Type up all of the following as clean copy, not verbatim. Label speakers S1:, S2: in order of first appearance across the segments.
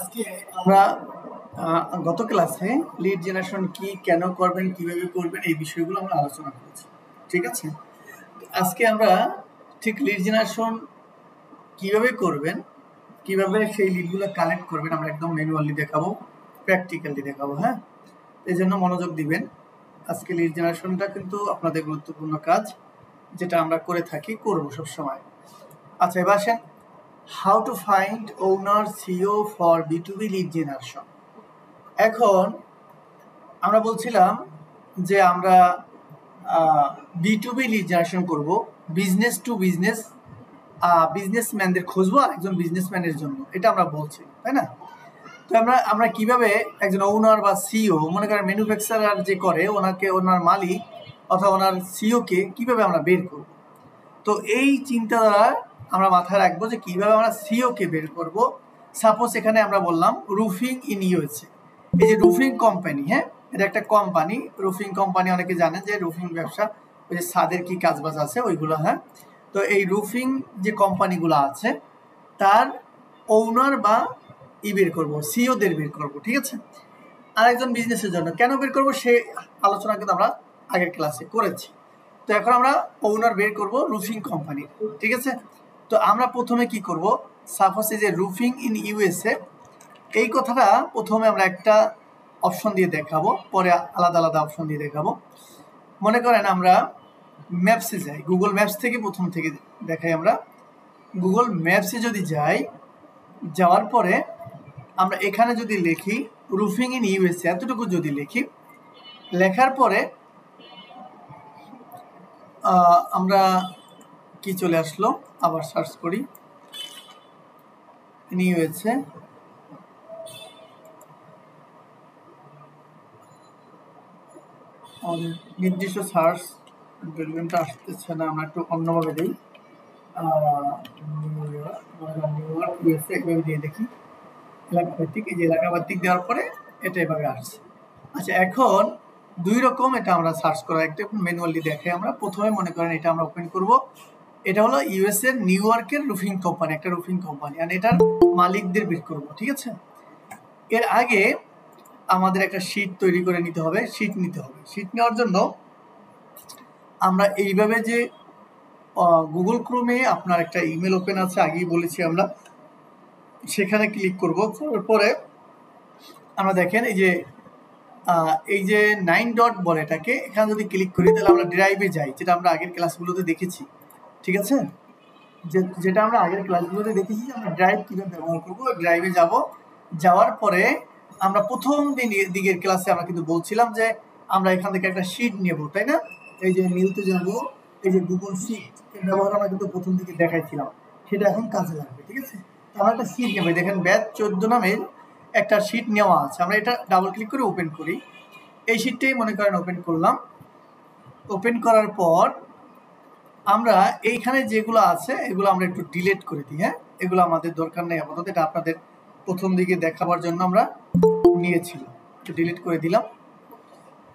S1: আজকে আমরা গত ক্লাসে লিড জেনারেশন কি, কেন করবেন, কিভাবে করবেন এই বিষয়গুলো আমরা আলোচনা করেছি। ঠিক আছে, আজকে আমরা ঠিক লিড জেনারেশন কিভাবে করবেন, কিভাবে সেই লিডগুলো কালেক্ট করবেন আমরা একদম ম্যানুয়ালি দেখাবো, প্র্যাকটিক্যালি দেখাবো। হ্যাঁ, এই জন্য মনোযোগ দিবেন। আজকে লিড জেনারেশনটা কিন্তু আপনাদের গুরুত্বপূর্ণ কাজ, যেটা আমরা করে থাকি, করবো সবসময়। আচ্ছা, এবার আসেন, how to find owner CO for B2B lead generation. এখন আমরা বলছিলাম যে আমরা B2B লিড জেনারেশন করবো, বিজনেস টু বিজনেস, বিজনেসম্যানদের খুঁজবো একজন বিজনেসম্যানের জন্য, এটা আমরা বলছি, তাই না? তো আমরা কিভাবে একজন ওনার বা সিও, মনে করেন ম্যানুফ্যাকচারার যে করে, ওনাকে, ওনার মালিক অথবা ওনার সিওকে কিভাবে আমরা বের করব। তো এই চিন্তাধারা আমরা মাথায় রাখবো যে কিভাবে আমরা সিওকে বের করব। সাপোজ এখানে আমরা বললাম রুফিং ইন ইউএসএ, এই যে রুফিং কোম্পানি, হ্যাঁ, এটা একটা কোম্পানি, রুফিং কোম্পানি, অনেকে জানেন যে রুফিং ব্যবসা, ওই যে ছাদের কি কাজবাজ আছে ওইগুলো। হ্যাঁ, তো এই রুফিং যে কোম্পানিগুলো আছে তার ওনার বা বের করবো, সিওদের বের করবো। ঠিক আছে, আরেকজন বিজনেসের জন্য কেন বের করবো সে আলোচনা কিন্তু আমরা আগের ক্লাসে করেছি। তো এখন আমরা ওনার বের করব রুফিং কোম্পানির। ঠিক আছে, তো আমরা প্রথমে কি করব, সাপোজ এই যে রুফিং ইন ইউএসএ, এই কথাটা প্রথমে আমরা একটা অপশন দিয়ে দেখাবো, পরে আলাদা আলাদা অপশন দিয়ে দেখাবো। মনে করেন আমরা ম্যাপসে যাই, গুগল ম্যাপস থেকে প্রথম থেকে দেখাই। আমরা গুগল ম্যাপসে যদি যাই, যাওয়ার পরে আমরা এখানে যদি লিখি রুফিং ইন ইউএসএ, এতটুকু যদি লিখি, লেখার পরে আমরা কি চলে আসলো, আবার সার্চ করি ইউএসএ, আমাদের নির্দিষ্ট সার্চ রেলভেন্টটা আসতেছে না, আমরা একটু অন্যভাবে দিই, নিউইয়র্ক ইউএসএ এভাবে দিয়ে দেখি, এলাকাভিত্তিক, এই যে এলাকাভিত্তিক দেওয়ার পরে এটা এভাবে আসছে। আচ্ছা, এখন দুই রকম এটা আমরা সার্চ করা, একটা ম্যানুয়ালি দেখে। আমরা প্রথমে মনে করেন এটা আমরা ওপেন করব, এটা হলো ইউএসএ নিউ ইয়র্কের রুফিং কোম্পানি, একটা রুফিং কোম্পানি, আর এটার মালিকদের বের করব। ঠিক আছে, এর আগে আমাদের একটা শীট তৈরি করে নিতে হবে, শীট নিতে হবে। শীট নেওয়ার জন্য আমরা এইভাবে যে গুগল ক্রোমে আপনার একটা ইমেল ওপেন আছে, আগেই বলেছি আমরা, সেখানে ক্লিক করব। পরে আমরা দেখেন এই যে 9 ডট বলে এটাকে, এখানে যদি ক্লিক করি তাহলে আমরা ড্রাইভে যাই, যেটা আমরা আগের ক্লাসগুলোতে দেখেছি। ঠিক আছে, যেটা আমরা আগের ক্লাসগুলোতে দেখেছি যে আমরা ড্রাইভ কীভাবে ব্যবহার করবো। ড্রাইভে যাব, যাওয়ার পরে আমরা প্রথম দিকের ক্লাসে আমরা কিন্তু বলছিলাম যে আমরা এখান থেকে একটা শিট নেব, তাই না? এই যে নিউতে যাব, এই যে গুগল শিট এর ব্যবহার আমরা কিন্তু প্রথম দিকে দেখাইছিলাম, সেটা এখন কাজে লাগবে। ঠিক আছে, আমরা একটা শিট নেব, দেখেন ব্যাচ 14 নামের একটা শিট নেওয়া আছে। আমরা এটা ডাবল ক্লিক করে ওপেন করি, এই শিটটাই মনে করেন ওপেন করলাম। ওপেন করার পর আমরা এইখানে যেগুলো আছে এগুলো আমরা একটু ডিলিট করে দিই। হ্যাঁ, এগুলো আমাদের দরকার নেই আপাতত, এটা আপনাদের প্রথম দিকে দেখাবার জন্য আমরা নিয়েছিলাম, একটু ডিলিট করে দিলাম।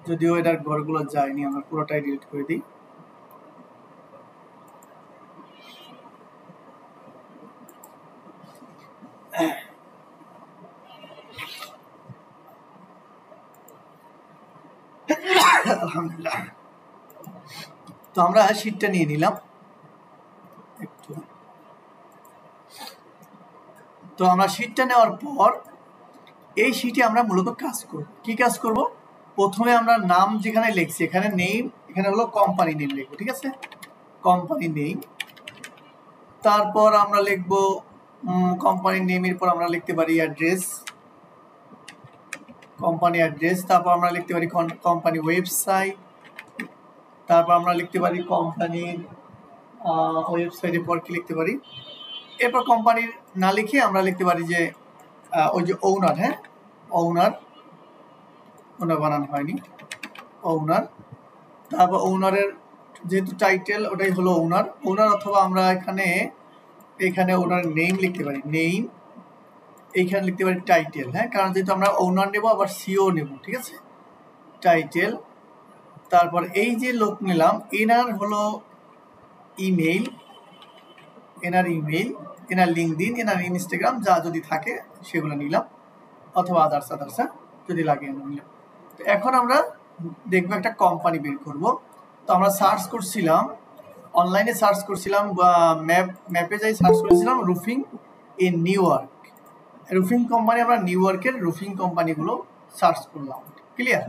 S1: যদিও এটার ঘরগুলো যায়নি, আমরা পুরোটাই ডিলিট করে দিই। আলহামদুলিল্লাহ, তো আমরা শীটটা নিয়ে নিলাম একটু। তো আমরা শীটটা নেওয়ার পর এই শীটে আমরা মূলত কাজ করব। কি কাজ করব? প্রথমে আমরা নাম যেখানে লিখছি, এখানে নেম, এখানে হলো কোম্পানি নেম লিখবো। ঠিক আছে, কোম্পানি নেম। তারপর আমরা লিখবো কোম্পানি নেমের পর আমরা লিখতে পারি অ্যাড্রেস, কোম্পানি অ্যাড্রেস। তারপর আমরা লিখতে পারি কোম্পানি ওয়েবসাইট। তারপর আমরা লিখতে পারি কোম্পানির ওয়েবসাইটের পর কি লিখতে পারি, এরপর কোম্পানির না লিখে আমরা লিখতে পারি যে ওই যে ওনার, হ্যাঁ, ওনার বানানো হয়নি, ওনার। তারপর ওনারের যেহেতু টাইটেল ওটাই হলো ওনার, অথবা আমরা এখানে ওনার নেম লিখতে পারি, নেম, এইখানে লিখতে পারি টাইটেল। হ্যাঁ, কারণ যেহেতু আমরা ওনার নেব আবার সিও নেব। ঠিক আছে, টাইটেল। তারপর এই যে লোক নিলাম, এনার হলো ইমেইল, এনার লিঙ্কডইন, এনার ইনস্টাগ্রাম যা যদি থাকে সেগুলো নিলাম। অথবা আদার্স যদি লাগে নিলাম। তো এখন আমরা দেখবো একটা কোম্পানি বের করব। তো আমরা সার্চ করছিলাম, অনলাইনে সার্চ করছিলাম বা ম্যাপে যাই সার্চ করেছিলাম roofing in new York. Roofing company, আমরা নিউ ইয়র্কের রুফিং কোম্পানিগুলো সার্চ করলাম। ক্লিয়ার?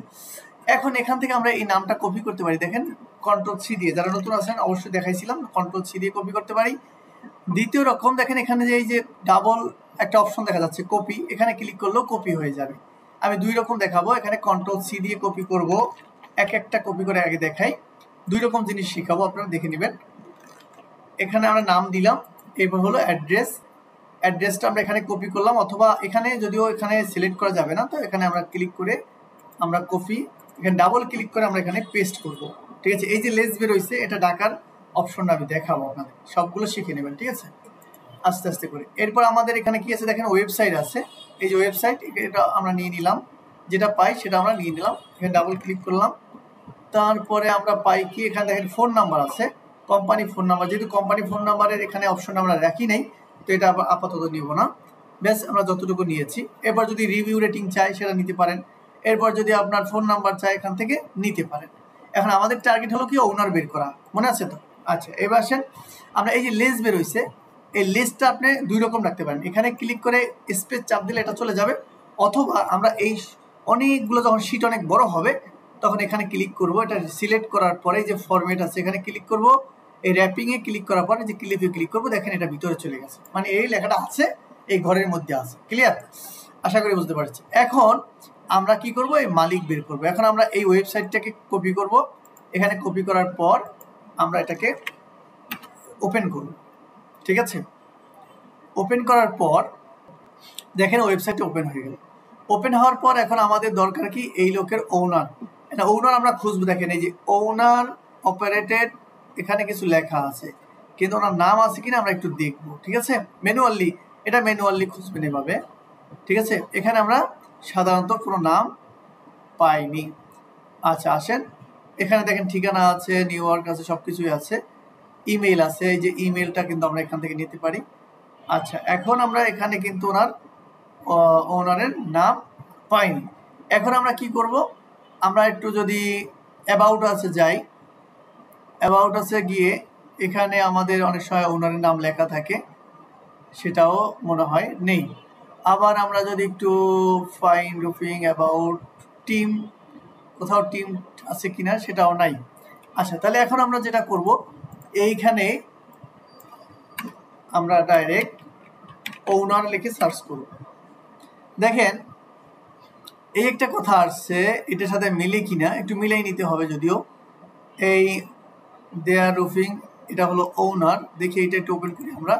S1: এখন এখান থেকে আমরা এই নামটা কপি করতে পারি। দেখেন কন্ট্রোল-C দিয়ে, যারা নতুন আছেন অবশ্যই দেখাইছিলাম, কন্ট্রোল-C দিয়ে কপি করতে পারি। দ্বিতীয় রকম দেখেন এখানে যে এই যে ডাবল একটা অপশন দেখা যাচ্ছে কপি, এখানে ক্লিক করলেও কপি হয়ে যাবে। আমি দুই রকম দেখাবো। এখানে কন্ট্রোল-C দিয়ে কপি করব, এক একটা কপি করে আগে দেখাই। দুই রকম জিনিস শিখাবো, আপনারা দেখে নেবেন। এখানে আমরা নাম দিলাম, এবার হলো অ্যাড্রেস। অ্যাড্রেসটা আমরা এখানে কপি করলাম, অথবা এখানে যদিও এখানে সিলেক্ট করা যাবে না, তো এখানে আমরা ক্লিক করে আমরা কপি, এখানে ডাবল ক্লিক করে আমরা এখানে পেস্ট করব। ঠিক আছে? এই যে লেস বের হয়েছে, এটা ডাকার অপশনটা আমি দেখাবো আপনাদের, সবগুলো শিখে নেবেন। ঠিক আছে? আস্তে আস্তে করে। এরপর আমাদের এখানে কি আছে দেখেন, ওয়েবসাইট আছে। এই যে ওয়েবসাইট, এটা আমরা নিয়ে নিলাম, যেটা পাই সেটা আমরা নিয়ে নিলাম। এখানে ডাবল ক্লিক করলাম, তারপরে আমরা পাই কি, এখানে দেখেন ফোন নাম্বার আছে, কোম্পানি ফোন নাম্বার। যেহেতু কোম্পানি ফোন নাম্বারের এখানে অপশন আমরা রাখি নাই, তো এটা আপাতত নিব না, ব্যাস আমরা যতটুকু নিয়েছি। এরপর যদি রিভিউ রেটিং চাই সেটা নিতে পারেন। এরপর যদি আপনার ফোন নাম্বার চাই এখান থেকে নিতে পারেন। এখন আমাদের টার্গেট হলো কি, ওনার বের করা, মনে আছে তো? আচ্ছা, এবার আসেন আমরা এই যে লেস বের হয়েছে, এই লিস্টটা আপনি দুই রকম রাখতে পারেন। এখানে ক্লিক করে স্পেস চাপ দিলে এটা চলে যাবে, অথবা আমরা এই অনেকগুলো যখন শিট অনেক বড় হবে তখন এখানে ক্লিক করব। এটা সিলেক্ট করার পরে যে ফরম্যাট আছে এখানে ক্লিক করব, এই র্যাপিংয়ে ক্লিক করার পরে যে ক্লিপে ক্লিক করব, দেখেন এটা ভিতরে চলে গেছে, মানে এই লেখাটা আছে এই ঘরের মধ্যে আছে। ক্লিয়ার? আশা করি বুঝতে পারছি। এখন আমরা কি করব, এই মালিক বের করব। এখন আমরা এই ওয়েবসাইটটাকে কপি করব, এখানে কপি করার পর আমরা এটাকে ওপেন করব। ঠিক আছে? ওপেন করার পর দেখেন ওয়েবসাইটটা ওপেন হয়ে গেল। ওপেন হওয়ার পর এখন আমাদের দরকার কি, এই লোকের ওনার। এটা ওনার আমরা খুঁজবো। দেখেন এই যে ওনার অপারেটেড, এখানে কিছু লেখা আছে, কিন্তু ওনার নাম আছে কিনা আমরা একটু দেখবো। ঠিক আছে? ম্যানুয়ালি, এটা ম্যানুয়ালি খুঁজবেন এভাবে। ঠিক আছে? এখানে আমরা সাধারণত কোনো নাম পাইনি। আচ্ছা, আসেন এখানে দেখেন ঠিকানা আছে, নিউ ইয়র্ক আছে, সব কিছুই আছে। ইমেল আছে, এই যে ইমেলটা কিন্তু আমরা এখান থেকে নিতে পারি। আচ্ছা, এখন আমরা এখানে কিন্তু ওনারের নাম পাইনি। এখন আমরা কি করব, আমরা একটু যদি অ্যাবাউট আছে যাই, অ্যাবাউট আছে গিয়ে এখানে আমাদের অনেক সময় ওনারের নাম লেখা থাকে, সেটাও মনে হয় নেই। আবার আমরা যদি একটু ফাইন রুফিং অ্যাবাউট টিম, কোথাও টিম আছে কিনা সেটাও নাই। আচ্ছা, তাহলে এখন আমরা যেটা করব, এইখানে আমরা ডাইরেক্ট ওনার লিখে সার্চ করব। দেখেন এই একটা কথা আসছে, এটার সাথে মিলে কিনা একটু মিলাই নিতে হবে। যদিও এই দেয়ার রুফিং, এটা হলো ওনার, দেখি এটা একটু ওপেন করি আমরা,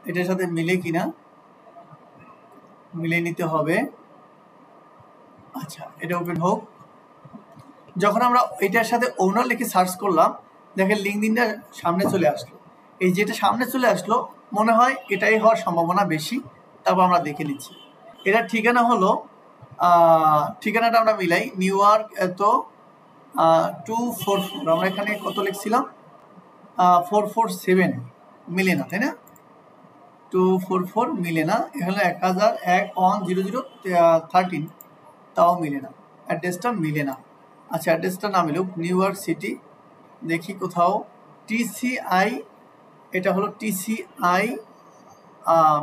S1: এটার সাথে মিলে কিনা মিলে নিতে হবে। আচ্ছা, এটা ওপেন হোক। যখন আমরা এটার সাথে ওনার লিখে সার্চ করলাম, দেখেন লিঙ্কডিনটা সামনে চলে আসলো। এই যেটা সামনে চলে আসলো, মনে হয় এটাই হওয়ার সম্ভাবনা বেশি। তারপর আমরা দেখে নিচ্ছি। এটার ঠিকানা হলো, ঠিকানাটা আমরা মিলাই, নিউ ইয়র্ক এত 244, আমরা এখানে কত লিখছিলাম, 447, মিলে না, তাই না? 244 মিলে না, এখানে 10011013, তাও মিলে না, অ্যাড্রেসটা মিলে না। আচ্ছা, অ্যাড্রেসটা না মিলুক, নিউ ইয়র্ক সিটি, দেখি কোথাও TCI, এটা হলো TCI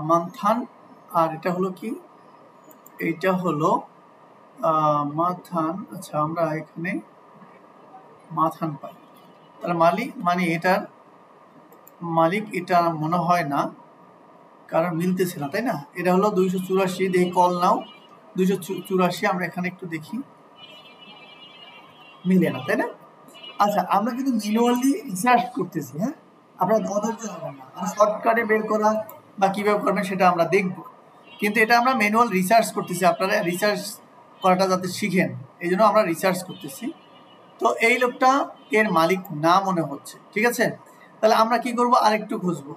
S1: মান্থান, আর এটা হলো কি, এইটা হলো মাথান। আচ্ছা, আমরা এখানে মাথান পাই, তাহলে মালিক মানে এটার মালিক এটা মনে হয় না, কারণ মিলতেছে না, তাই না? এটা হলো 284, দেখি কল নাও 284, আমরা এখানে একটু দেখি, মিলে না, তাই না? আচ্ছা, আমরা কিন্তু ম্যানুয়ালি রিসার্চ করতেছি। হ্যাঁ, আপনারা অধৈর্য হবেন না, আমরা শর্টকাটে বের করা বা কীভাবে করবেন সেটা আমরা দেখব, কিন্তু এটা আমরা ম্যানুয়াল রিসার্চ করতেছি, আপনারা রিসার্চ করাটা যাতে শিখেন এই জন্য আমরা রিসার্চ করতেছি। তো এই লোকটা এর মালিক না মনে হচ্ছে। ঠিক আছে? তাহলে আমরা কি করব, আরেকটু খুঁজবো।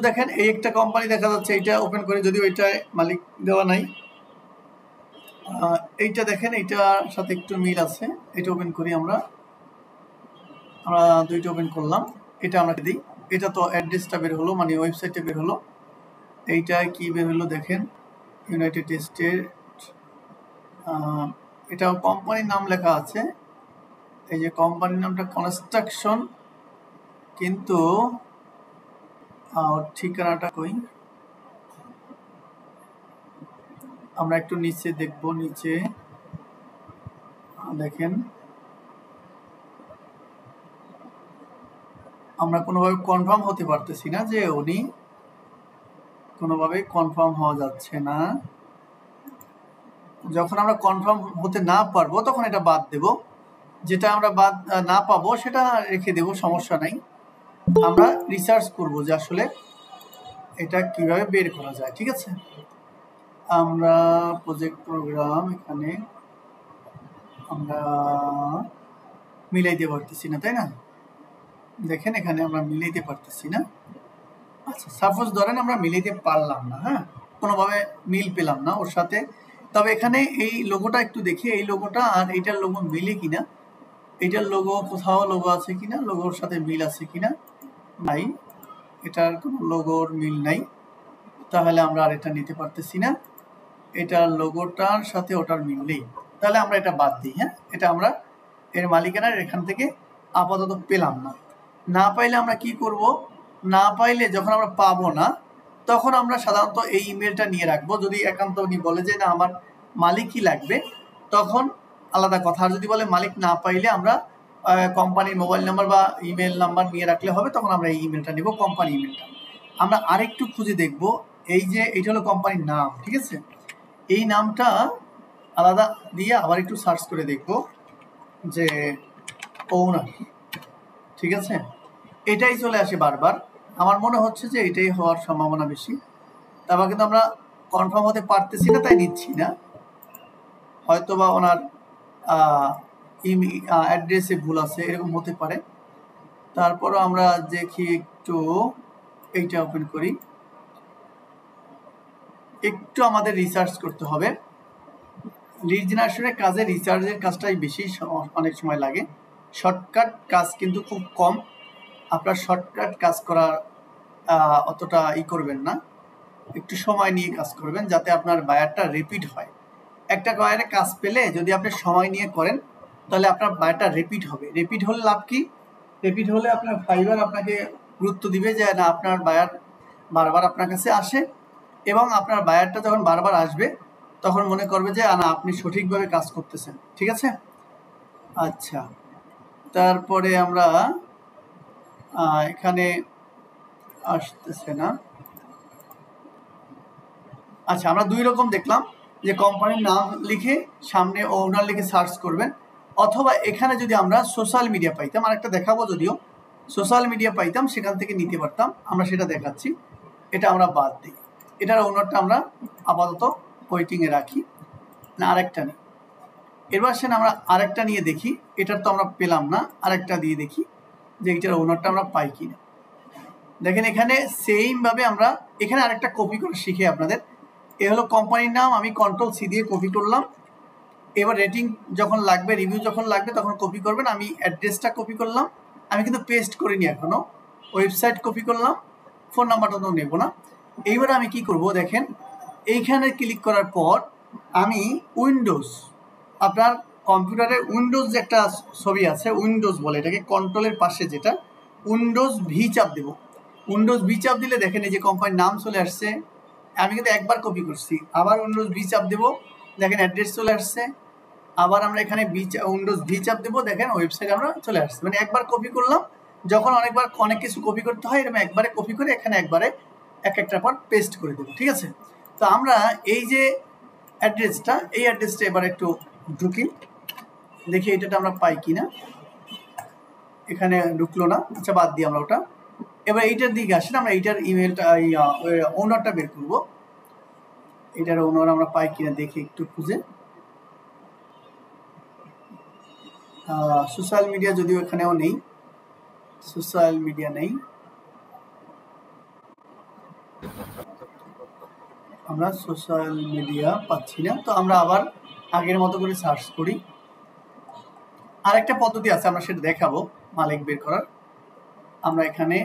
S1: দেখেন এই একটা কোম্পানি দেখা যাচ্ছে, এইটা ওপেন করে, যদিও এটা মালিক দেওয়া নাই। এইটা দেখেন, এইটার সাথে একটু মিল আছে, এটা ওপেন করি আমরা দুইটা ওপেন করলাম। এটা আমরা দিই, এটা তো অ্যাড্রেসটা বের হলো, মানে ওয়েবসাইটটা বের হলো। এইটা কি বের হলো দেখেন, ইউনাইটেড স্টেট। এটা কোম্পানির নাম লেখা আছে, এই যে কোম্পানির নামটা কনস্ট্রাকশন, কিন্তু ঠিকানাটা কই, আমরা একটু নিচে দেখব। নিচে দেখেন আমরা কোনোভাবে কনফার্ম হতে পারতেছি না, যে উনি কোনোভাবে কনফার্ম হওয়া যাচ্ছে না। যখন আমরা কনফার্ম হতে না পারবো তখন এটা বাদ দেব, যেটা আমরা বাদ না পাবো সেটা রেখে দেব, সমস্যা নাই। আমরা রিসার্চ করব যে আসলে এটা কিভাবে বের করা যায়, ঠিক আছে। আমরা প্রজেক্ট প্রোগ্রাম এখানে আমরা মিলাইতে পারতেছি না, তাই না? দেখেন এখানে আমরা মিলাইতে পারতেছি না। আচ্ছা, সাপোজ ধরেন আমরা মিলাইতে পারলাম না, হ্যাঁ, কোনোভাবে মিল পেলাম না ওর সাথে। তবে এখানে এই লোগোটা একটু দেখি, এই লোগোটা আর এইটার লোগো মিলে কিনা, এইটার লোগো কোথাও লোগো আছে কিনা, লোগোর সাথে মিল আছে কিনা, নাই, এটার কোনো লোগোর মিল নাই, তাহলে আমরা আর এটা নিতে পারতেছি না। এটার লোগোটার সাথে ওটার মিল নেই, তাহলে আমরা এটা বাদ দিই। হ্যাঁ, এটা আমরা এর মালিকানার এখান থেকে আপাতত পেলাম না। না পাইলে আমরা কি করব, না পাইলে যখন আমরা পাবো না তখন আমরা সাধারণত এই ইমেলটা নিয়ে রাখবো। যদি একান্ত উনি বলে যে না আমার মালিকই লাগবে তখন আলাদা কথা, আর যদি বলে মালিক না পাইলে আমরা কোম্পানির মোবাইল নাম্বার বা ইমেল নাম্বার নিয়ে রাখলে হবে, তখন আমরা এই ইমেলটা নেব, কোম্পানি ইমেলটা। আমরা আরেকটু খুঁজে দেখব, এই যে এইটা হলো কোম্পানির নাম, ঠিক আছে। এই নামটা আলাদা দিয়ে আবার একটু সার্চ করে দেখব যে ওনার, ঠিক আছে, এটাই চলে আসে বারবার। আমার মনে হচ্ছে যে এটাই হওয়ার সম্ভাবনা বেশি, তারপর কিন্তু আমরা কনফার্ম হতে পারতেছি না, তাই নিচ্ছি না। হয়তো বা ওনার অ্যাড্রেসে ভুল আছে, এরকম হতে পারে। তারপরও আমরা দেখি একটু, এইটা ওপেন করি, একটু আমাদের রিসার্চ করতে হবে। লিড জেনারেশনের কাজে রিসার্চের কাজটাই বেশি অনেক সময় লাগে, শর্টকাট কাজ কিন্তু খুব কম। আপনার শর্টকাট কাজ করা অতটা করবেন না, একটু সময় নিয়ে কাজ করবেন যাতে আপনার বায়ারটা রিপিট হয়। একটা বায়ারে কাজ পেলে যদি আপনি সময় নিয়ে করেন তাহলে আপনার বায়ারটা রিপিট হবে। রিপিট হলে লাভ কি, রিপিট হলে আপনার ফাইবার আপনাকে গুরুত্ব দিবে যে না আপনার বায়ার বারবার আপনার কাছে আসে, এবং আপনার বায়ারটা যখন বারবার আসবে তখন মনে করবে যে না আপনি সঠিকভাবে কাজ করতেছেন, ঠিক আছে। আচ্ছা, তারপরে আমরা এখানে আসতেছে না। আচ্ছা, আমরা দুই রকম দেখলাম, যে কোম্পানির নাম লিখে সামনে ওনার লিখে সার্চ করবেন, অথবা এখানে যদি আমরা সোশ্যাল মিডিয়া পাইতাম, আরেকটা দেখাবো, যদিও সোশ্যাল মিডিয়া পাইতাম সেখান থেকে নিতে পারতাম, আমরা সেটা দেখাচ্ছি। এটা আমরা বাদ দিই, এটার ওনারটা আমরা আপাতত ওয়েটিংয়ে রাখি না, আরেকটা নেই। এবার সেন আমরা আরেকটা নিয়ে দেখি, এটার তো আমরা পেলাম না, আরেকটা দিয়ে দেখি যে এটার ওনারটা আমরা পাই কিনা। দেখেন এখানে সেইমভাবে আমরা এখানে আরেকটা কপি করে শিখে আপনাদের, এ হলো কোম্পানির নাম, আমি Ctrl+C দিয়ে কপি করলাম। এবার রেটিং যখন লাগবে, রিভিউ যখন লাগবে তখন কপি করবেন। আমি অ্যাড্রেসটা কপি করলাম, আমি কিন্তু পেস্ট করিনি এখনো, ওয়েবসাইট কপি করলাম, ফোন নাম্বারটা তো নেব না। এইবার আমি কি করব, দেখেন এইখানে ক্লিক করার পর আমি উইন্ডোজ, আপনার কম্পিউটারের উইন্ডোজ যে একটা ছবি আছে, উইন্ডোজ বলে এটাকে, কন্ট্রোলের পাশে যেটা, উইন্ডোজ ভি চাপ দেব। উইন্ডোজ ভি চাপ দিলে দেখেন এই যে কোম্পানির নাম চলে আসছে, আমি কিন্তু একবার কপি করছি, আবার উইন্ডোজ ভি চাপ দেবো, দেখেন অ্যাড্রেস চলে আসছে। আবার আমরা এখানে উইন্ডোজ ভি চাপ দেবো, দেখেন ওয়েবসাইট আমরা চলে আসছে। মানে একবার কপি করলাম, যখন অনেক কিছু কপি করতে হয় এরকম একবারে কপি করে এখানে একবারে এক একটা পর পেস্ট করে দেবো, ঠিক আছে। তো আমরা এই যে অ্যাড্রেসটা, এই অ্যাড্রেসটা এবার একটু ঢুকি, দেখি এটাটা আমরা পাই কিনা। এখানে ঢুকলো না, আচ্ছা বাদ দিই আমরা ওটা। এবার এইটার দিকে আসেন, আমরা এইটার ইমেলটা ওনারটা বের করবো, এটার ওনার আমরা পাই কিনা দেখি একটু খুঁজে। সোশ্যাল মিডিয়া যদিও এখানেও নেই, সোশ্যাল মিডিয়া নেই, আমরা সোশ্যাল মিডিয়া পাচ্ছি না। তো আমরা আবার আগের মতো করে সার্চ করি। আরেকটা পদ্ধতি আছে, আমরা সেটা দেখাবো মালিক বের করার। আমরা এখানে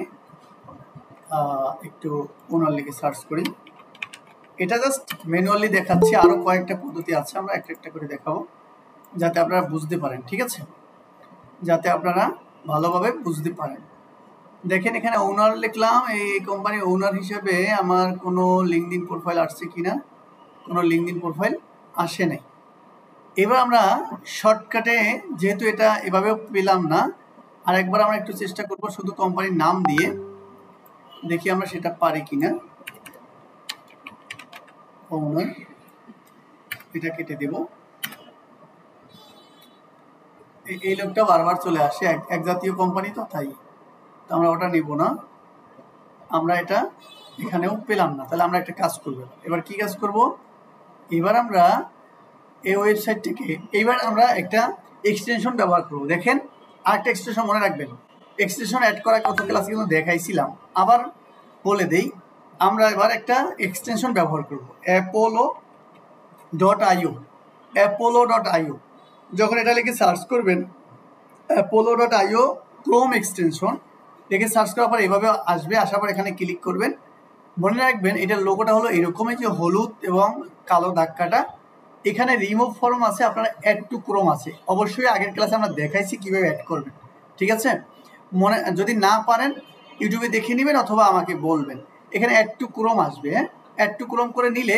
S1: একটু ওনার লিখে সার্চ করি, এটা জাস্ট ম্যানুয়ালি দেখাচ্ছি, আরো কয়েকটা পদ্ধতি আছে, আমরা একটা একটা করে দেখাবো যাতে আপনারা বুঝতে পারেন, ঠিক আছে, যাতে আপনারা ভালোভাবে বুঝতে পারেন। দেখেন এখানে ওনার লিখলাম, এই কোম্পানির ওনার হিসেবে আমার কোনো লিঙ্কডইন প্রোফাইল আসছে কিনা, কোনো লিঙ্কডইন প্রোফাইল আসে নাই। এবার আমরা শর্টকাটে, যেহেতু এটা এভাবেও পেলাম না, আর একবার আমরা একটু চেষ্টা করব শুধু কোম্পানির নাম দিয়ে, দেখি আমরা সেটা পারি কিনা। ওনার, এটা কেটে দেব। এই লোকটা বারবার চলে আসে, এক জাতীয় কোম্পানি তো, তাই তো আমরা ওটা নেব না। আমরা এটা এখানেও পেলাম না, তাহলে আমরা একটা কাজ করব। এবার কি কাজ করব, এবার আমরা এই ওয়েবসাইট থেকে এবার আমরা একটা এক্সটেনশন ব্যবহার করব। দেখেন আরেকটা এক্সটেনশন মনে রাখবেন, এক্সটেনশন অ্যাড করা কত ক্লাসে কিন্তু দেখাইছিলাম, আবার বলে দেই। আমরা এবার একটা এক্সটেনশন ব্যবহার করব, apollo.io। apollo.io যখন এটা লিখে সার্চ করবেন, apollo.io ক্রোম এক্সটেনশন লিখে সার্চ করার পর এভাবে আসবে, আসার পর এখানে ক্লিক করবেন। মনে রাখবেন এটার লোগোটা হলো এরকমই, যে হলুদ এবং কালো ধাক্কাটা। এখানে রিমুভ ফর্ম আছে, আপনার অ্যাড টু ক্রোম আছে। অবশ্যই আগের ক্লাসে আমরা দেখাইছি কিভাবে অ্যাড করবেন, ঠিক আছে। মনে যদি না পারেন ইউটিউবে দেখে নেবেন অথবা আমাকে বলবেন। এখানে অ্যাড টু ক্রোম আসবে, হ্যাঁ, অ্যাড টু ক্রোম করে নিলে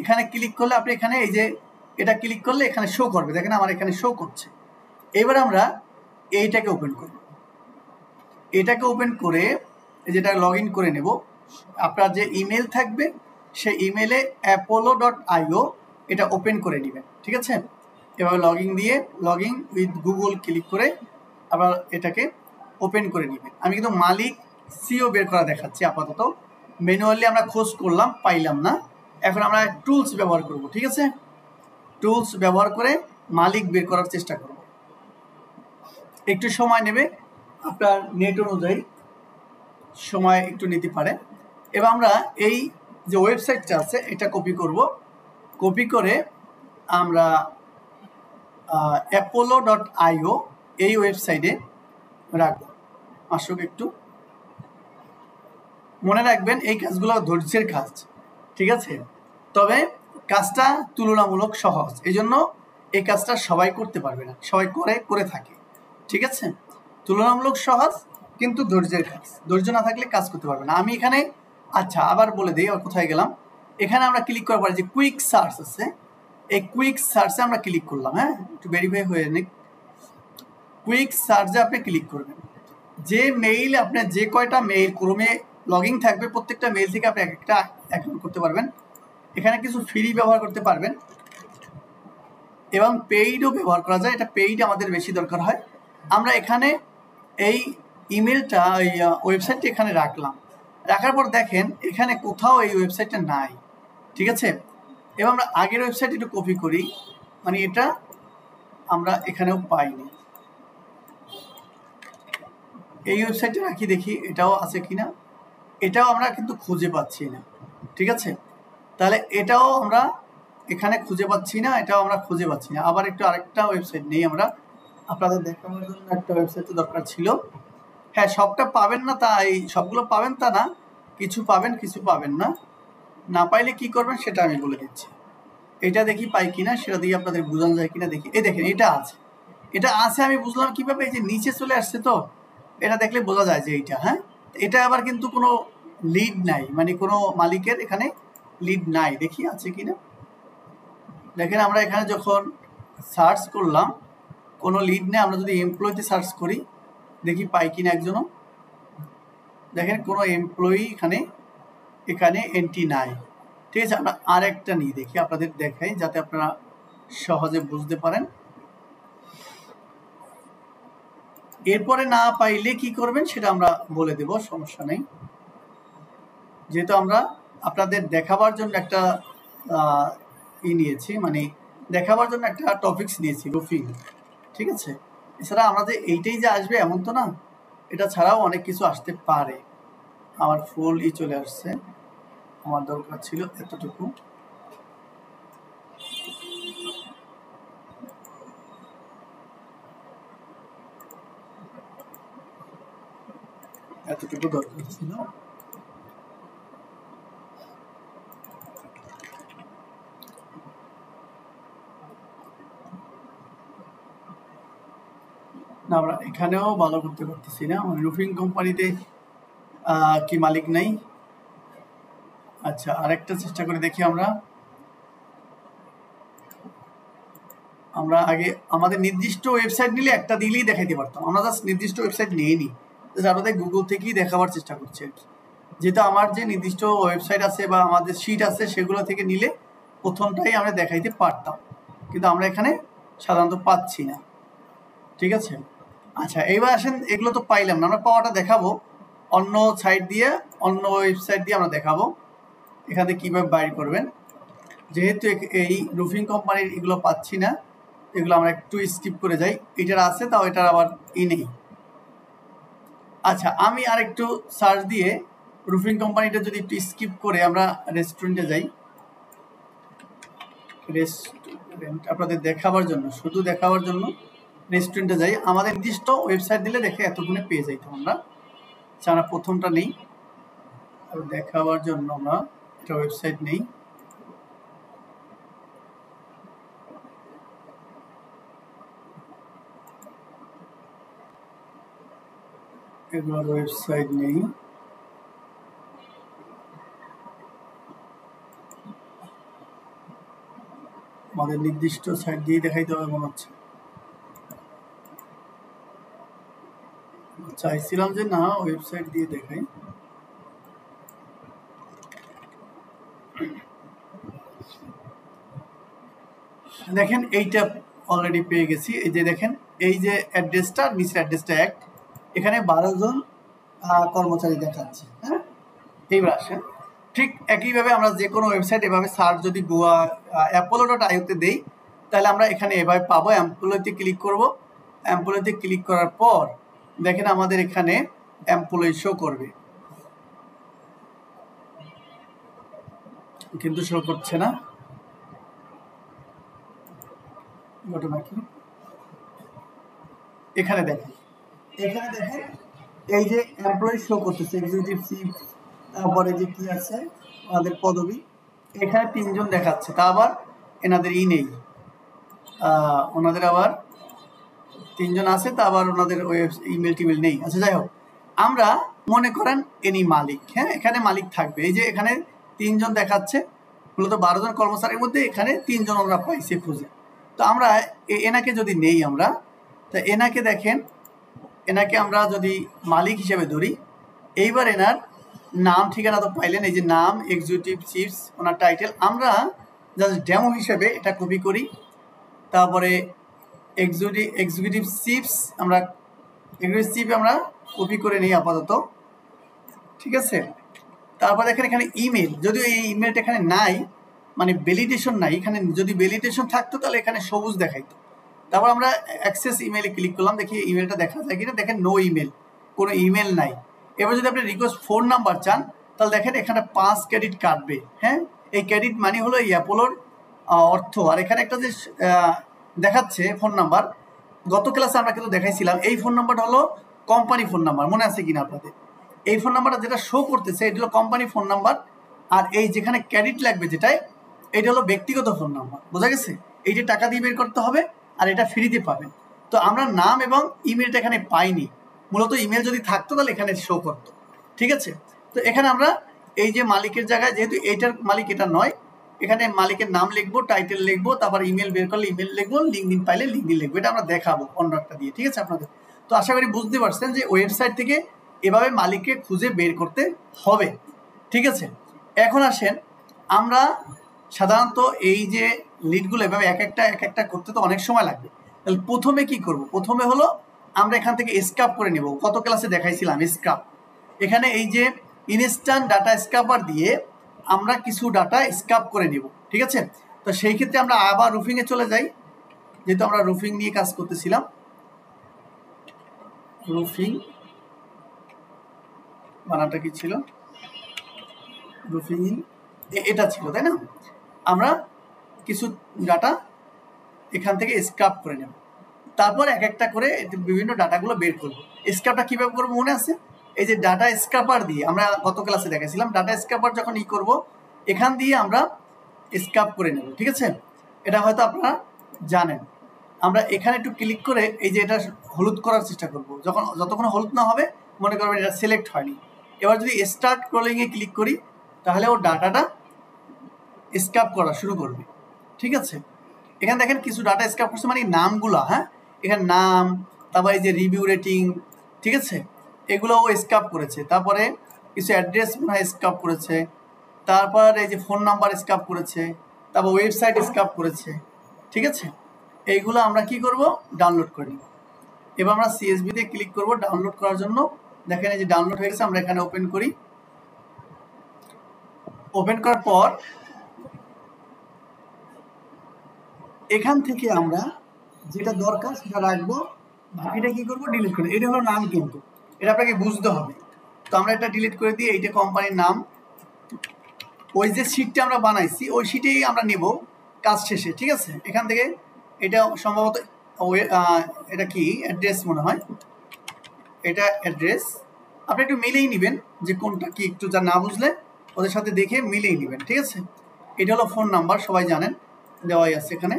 S1: এখানে ক্লিক করলে আপনি এখানে এই যে এটা ক্লিক করলে এখানে শো করবে, দেখেন আমার এখানে শো করছে। এবার আমরা এইটাকে ওপেন করব, এটাকে ওপেন করে যেটা লগ ইন করে নেব। আপনার যে ইমেল থাকবে সেই ইমেলে apollo.io এটা ওপেন করে নেবেন, ঠিক আছে। এভাবে log in with Google click করে আবার এটাকে ওপেন করে নেবেন। আমি কিন্তু মালিক সিও বের করা দেখাচ্ছি আপাতত, ম্যানুয়ালি আমরা খোঁজ করলাম পাইলাম না। এখন আমরা টুলস ব্যবহার করব, ঠিক আছে। টুলস ব্যবহার করে মালিক বের করার চেষ্টা করব, একটু সময় নেবে, আপনার নেট অনুযায়ী সময় একটু নিতে পারে। এবার আমরা এই যে ওয়েবসাইটটা আছে এটা কপি করব, কপি করে আমরা apollo.io এই ওয়েবসাইটে রাখবো। আসুক একটু, মনে রাখবেন এই কাজগুলো ধৈর্যের কাজ, ঠিক আছে, তবে কাজটা তুলনামূলক সহজ, এই জন্য এই কাজটা সবাই করতে পারবে না, সবাই করে থাকে, ঠিক আছে। তুলনামূলক সহজ কিন্তু ধৈর্যের কাজ, ধৈর্য না থাকলে কাজ করতে পারবে না। আমি এখানে আচ্ছা আবার বলে দিই, আর কোথায় গেলাম, এখানে আমরা ক্লিক করার পরে যে কুইক সার্চ আছে, এই কুইক সার্চে আমরা ক্লিক করলাম, হ্যাঁ, একটু ভেরিফাই হয়ে নিক। কুইক সার্চে আপনি ক্লিক করবেন, যে মেইল আপনার যে কয়টা মেইল ক্রমে লগ ইন থাকবে প্রত্যেকটা মেইল থেকে আপনি একটা অ্যাকাউন্ট করতে পারবেন। এখানে কিছু ফ্রি ব্যবহার করতে পারবেন এবং পেইডও ব্যবহার করা যায়, এটা পেইড আমাদের বেশি দরকার হয়। আমরা এখানে এই ইমেলটা এই ওয়েবসাইটটা এখানে রাখলাম, রাখার পর দেখেন এখানে কোথাও এই ওয়েবসাইটটা নাই, ঠিক আছে। এবার আমরা আগের ওয়েবসাইট একটু কপি করি, মানে এটা আমরা এখানেও পাইনি, এই ওয়েবসাইটে রাখি, দেখি এটাও আছে কিনা, এটাও আমরা কিন্তু খুঁজে পাচ্ছি না, ঠিক আছে। তাহলে এটাও আমরা এখানে খুঁজে পাচ্ছি না, এটাও আমরা খুঁজে পাচ্ছি না। আবার একটু আরেকটা ওয়েবসাইট নেই, আমরা আপনাদের দেখানোর জন্য একটা ওয়েবসাইটের দরকার ছিল। হ্যাঁ, সবটা পাবেন না, তাই সবগুলো পাবেন তা না, কিছু পাবেন কিছু পাবেন না। না পাইলে কি করবেন সেটা আমি বলে দিচ্ছি। এটা দেখি পাই কিনা, সেটা দিয়ে আপনাদের বোঝানো যায় কিনা দেখি। এই দেখেন এটা আছে, এটা আছে, আমি বুঝলাম কিভাবে, এই যে নিচে চলে আসছে, তো এটা দেখলে বোঝা যায় যে এইটা, হ্যাঁ, এটা আবার কিন্তু কোনো লিড নাই, মানে কোনো মালিকের এখানে লিড নাই, দেখি আছে কিনা। দেখেন আমরা এখানে যখন সার্চ করলাম কোনো লিড নেই, আমরা যদি এমপ্লয়িতে সার্চ করি দেখি পাই কিনা একজনও, দেখেন কোনো এমপ্লয়ি এখানে এন্ট্রি নাই, ঠিক আছে। আমরা আরেকটা নিয়ে দেখি, আপনাদের দেখাই যাতে আপনারা সহজে বুঝতে পারেন। এরপরে না পাইলে কি করবেন সেটা আমরা বলে দেব, সমস্যা নেই। যেহেতু আমরা আপনাদের দেখাবার জন্য একটা নিয়েছি, মানে দেখাবার জন্য একটা টপিকস নিয়েছি, রুফিং, ঠিক আছে। এছাড়া আমাদের এইটাই যে আসবে এমন তো না, এটা ছাড়াও অনেক কিছু আসতে পারে। আমার ফুল চলে আসছে, আমার দরকার ছিল এতটুকু। দরকার ছিল। না, আমরা এখানেও ভালো করতে পারতেছি না, মানে রুফিং কোম্পানিতে কি মালিক নাই। আচ্ছা, আরেকটা চেষ্টা করে দেখি আমরা আগে আমাদের নির্দিষ্ট ওয়েবসাইট নিলে একটা দিলেই দেখাইতে পারতাম, আমরা জাস্ট নির্দিষ্ট ওয়েবসাইট নিইনি, আমাদের গুগল থেকেই দেখাবার চেষ্টা করছি আর কি। যেহেতু আমার যে নির্দিষ্ট ওয়েবসাইট আছে বা আমাদের শিট আছে সেগুলো থেকে নিলে প্রথমটাই আমরা দেখাইতে পারতাম, কিন্তু আমরা এখানে সাধারণত পাচ্ছি না। ঠিক আছে, আচ্ছা এইবার আসেন, এগুলো তো পাইলাম না, আমরা পাওয়াটা দেখাবো অন্য সাইট দিয়ে, অন্য ওয়েবসাইট দিয়ে আমরা দেখাবো এখান থেকে কীভাবে বাইর করবেন। যেহেতু এই রুফিং কোম্পানির এগুলো পাচ্ছি না, এগুলো আমরা একটু স্কিপ করে যাই, এটার আছে তাও এটার আবার নেই। আচ্ছা, আমি আর একটু সার্চ দিয়ে রুফিং কোম্পানিটা যদি একটু স্কিপ করে আমরা রেস্টুরেন্টে যাই, রেস্টুরেন্ট আপনাদের দেখাবার জন্য, শুধু দেখাবার জন্য রেস্টুরেন্টে যাই, আমাদের নির্দিষ্ট ওয়েবসাইট দিলে দেখে এতক্ষণে পেয়ে যাইতাম আমরা। আচ্ছা, আমরা প্রথমটা নেই, আর দেখাবার জন্য আমরা একটা ওয়েবসাইট নেই, এগুলোর ওয়েবসাইট নেই। আমাদের নির্দিষ্ট সাইট দিয়ে দেখাইতে হবে মনে হচ্ছে। চাইছিলাম যে না ওয়েবসাইট দিয়ে দেখাই, দেখেন এইটা অলরেডি পেয়ে গেছি। এই যে দেখেন, এই যে অ্যাড্রেসটা, নিচের অ্যাড্রেসটা এক, এখানে 12 জন কর্মচারী দেখাচ্ছে। হ্যাঁ, এইবার আসেন, ঠিক একইভাবে আমরা যে কোনো ওয়েবসাইট এভাবে সার্চ যদি apollo.io-তে দেই, তাহলে আমরা এখানে এভাবে পাবো। এমপ্লয়িতে ক্লিক করব, এমপ্লয়িতে ক্লিক করার পর দেখেন আমাদের এখানে এমপ্লয়ি শো করবে, কিন্তু শো করছে না, ঘটনা কি? এখানে দেখেন এই যে এমপ্লয়ি শো করতেছে, এক্সিকিউটিভ চিফ, তারপরে যে কি আছে আমাদের পদবি, এখানে 3 জন দেখাচ্ছে, তা আবার এনাদের নেই, ওনাদের আবার 3 জন আছে, তা আবার ওনাদের ইমেল টিমেল নেই। আচ্ছা, যাই হোক, আমরা মনে করেন এনি মালিক, হ্যাঁ এখানে মালিক থাকবে। এই যে এখানে 3 জন দেখাচ্ছে, মূলত 12 জন কর্মচারীর মধ্যে এখানে 3 জন আমরা পাইছি খুঁজে। তো আমরা এনাকে যদি নেই, আমরা তা এনাকে দেখেন, এনাকে আমরা যদি মালিক হিসেবে ধরি, এইবার এনার নাম ঠিকানা তো পাইলেন, এই যে নাম, এক্সিকিউটিভ চিফস, ওনার টাইটেল, আমরা জাস্ট ডেমো হিসেবে এটা কপি করি, তারপরে এক্সিকিউটিভ চিফস আমরা কপি করে নিই আপাতত। ঠিক আছে, তারপর দেখেন এখানে ইমেল, যদিও এই ইমেলটা এখানে নাই, মানে ভ্যালিডেশন নাই, এখানে যদি ভ্যালিডেশন থাকতো তাহলে এখানে সবুজ দেখাইতো। তারপর আমরা অ্যাক্সেস ইমেলে ক্লিক করলাম, দেখি ইমেলটা দেখা যায় কিনা, দেখেন নো ইমেল, কোনো ইমেল নাই। এবার যদি আপনি রিকোয়েস্ট ফোন নাম্বার চান, তাহলে দেখেন এখানে 5 ক্রেডিট কাটবে। হ্যাঁ, এই ক্রেডিট মানি হলো এই অ্যাপোলোর অর্থ। আর এখানে একটা যে দেখাচ্ছে ফোন নাম্বার, গত ক্লাসে আমরা কিন্তু দেখাইছিলাম, এই ফোন নাম্বারটা হলো কোম্পানি ফোন নাম্বার, মনে আছে কিনা আপনাদের? এই ফোন নাম্বারটা যেটা শো করতেছে এটা হলো কোম্পানি ফোন নাম্বার, আর এই যেখানে ক্রেডিট লাগবে যেটাই, এটা হলো ব্যক্তিগত ফোন নাম্বার। বোঝা গেছে? এইটা টাকা দিয়ে বের করতে হবে, আর এটা ফ্রিতে পাবেন। তো আমরা নাম এবং ইমেলটা এখানে পাইনি, মূলত ইমেল যদি থাকতো তাহলে এখানে শো করতো। ঠিক আছে, তো এখানে আমরা এই যে মালিকের জায়গায়, যেহেতু এইটার মালিক এটা নয়, এখানে মালিকের নাম লিখবো, টাইটেল লিখবো, তারপর ইমেল বের করলে ইমেল লিখবো, লিঙ্কডিন পাইলে লিঙ্কডিন লিখবো, এটা আমরা দেখাবো অন্য একটা দিয়ে। ঠিক আছে আপনাদের? তো আশা করি বুঝতে পারছেন যে ওয়েবসাইট থেকে এভাবে মালিককে খুঁজে বের করতে হবে। ঠিক আছে, এখন আসেন, আমরা সাধারণত এই যে লিডগুলো এভাবে এক একটা করতে তো অনেক সময় লাগবে। তাহলে প্রথমে কি করব? প্রথমে হলো আমরা এখান থেকে স্ক্রাপ করে নেব। কত ক্লাসে দেখাইছিলাম স্ক্রাপ। এখানে এই যে ইনস্ট্যান্ট ডাটা স্ক্রাপার দিয়ে আমরা কিছু ডাটা স্ক্রাপ করে নেব। ঠিক আছে, তো সেই ক্ষেত্রে আমরা আবার রুফিংয়ে চলে যাই, যেহেতু আমরা রুফিং নিয়ে কাজ করতেছিলাম। রুফিং বানাটা কি ছিল? রুফিং এটা ছিল, তাই না? আমরা কিছু ডাটা এখান থেকে স্ক্রাপ করে নেব, তারপর এক একটা করে বিভিন্ন ডাটাগুলো বের করব। স্ক্রাপটা কীভাবে করবো মনে আছে? এই যে ডাটা স্ক্রাপার দিয়ে আমরা গত ক্লাসে দেখাইছিলাম, ডাটা স্ক্রাপার যখন করব, এখান দিয়ে আমরা স্ক্রাপ করে নেব। ঠিক আছে, এটা হয়তো আপনারা জানেন। আমরা এখানে একটু ক্লিক করে এই যে এটা হলুদ করার চেষ্টা করব। যতক্ষণ হলুদ না হবে মনে করবেন এটা সিলেক্ট হয়নি। এবার যদি স্টার্ট স্ক্রলিংয়ে ক্লিক করি তাহলে ও ডাটাটা স্ক্যাপ করা শুরু করবে। ঠিক আছে, এখানে দেখেন কিছু ডাটা স্ক্যাপ করছে, মানে নামগুলো, হ্যাঁ এখানে নাম, তারপরে এই যে রিভিউ রেটিং, ঠিক আছে, এগুলো ও স্ক্যাপ করেছে। তারপরে কিছু অ্যাড্রেস মনে হয় স্ক্যাপ করেছে, তারপর এই যে ফোন নাম্বার স্ক্যাপ করেছে, তারপর ওয়েবসাইট স্ক্যাপ করেছে। ঠিক আছে, এইগুলো আমরা কি করব, ডাউনলোড করে নিব। এবার আমরা সিএসভিতে ক্লিক করব ডাউনলোড করার জন্য। দেখেন এই যে ডাউনলোড হয়ে গেছে, আমরা এখানে ওপেন করি। ওপেন করার পর এখান থেকে আমরা যেটা দরকার সেটা রাখবো, বাকিটা কি করবো, ডিলিট করে। এটা হলো নাম, কিন্তু এটা আপনাকে বুঝতে হবে। তো আমরা এটা ডিলিট করে দিই। এইটা কোম্পানির নাম, ওই যে শিটটা আমরা বানাইছি ওই শিটেই আমরা নেব কাজ শেষে। ঠিক আছে, এখান থেকে এটা সম্ভবত এটা কি অ্যাড্রেস মনে হয়, এটা অ্যাড্রেস। আপনি একটু মিলেই নেবেন যে কোনটা কি, একটু যা না বুঝলে ওদের সাথে দেখে মিলেই নেবেন। ঠিক আছে, এটা হলো ফোন নাম্বার, সবাই জানেন দেওয়াই আছে এখানে।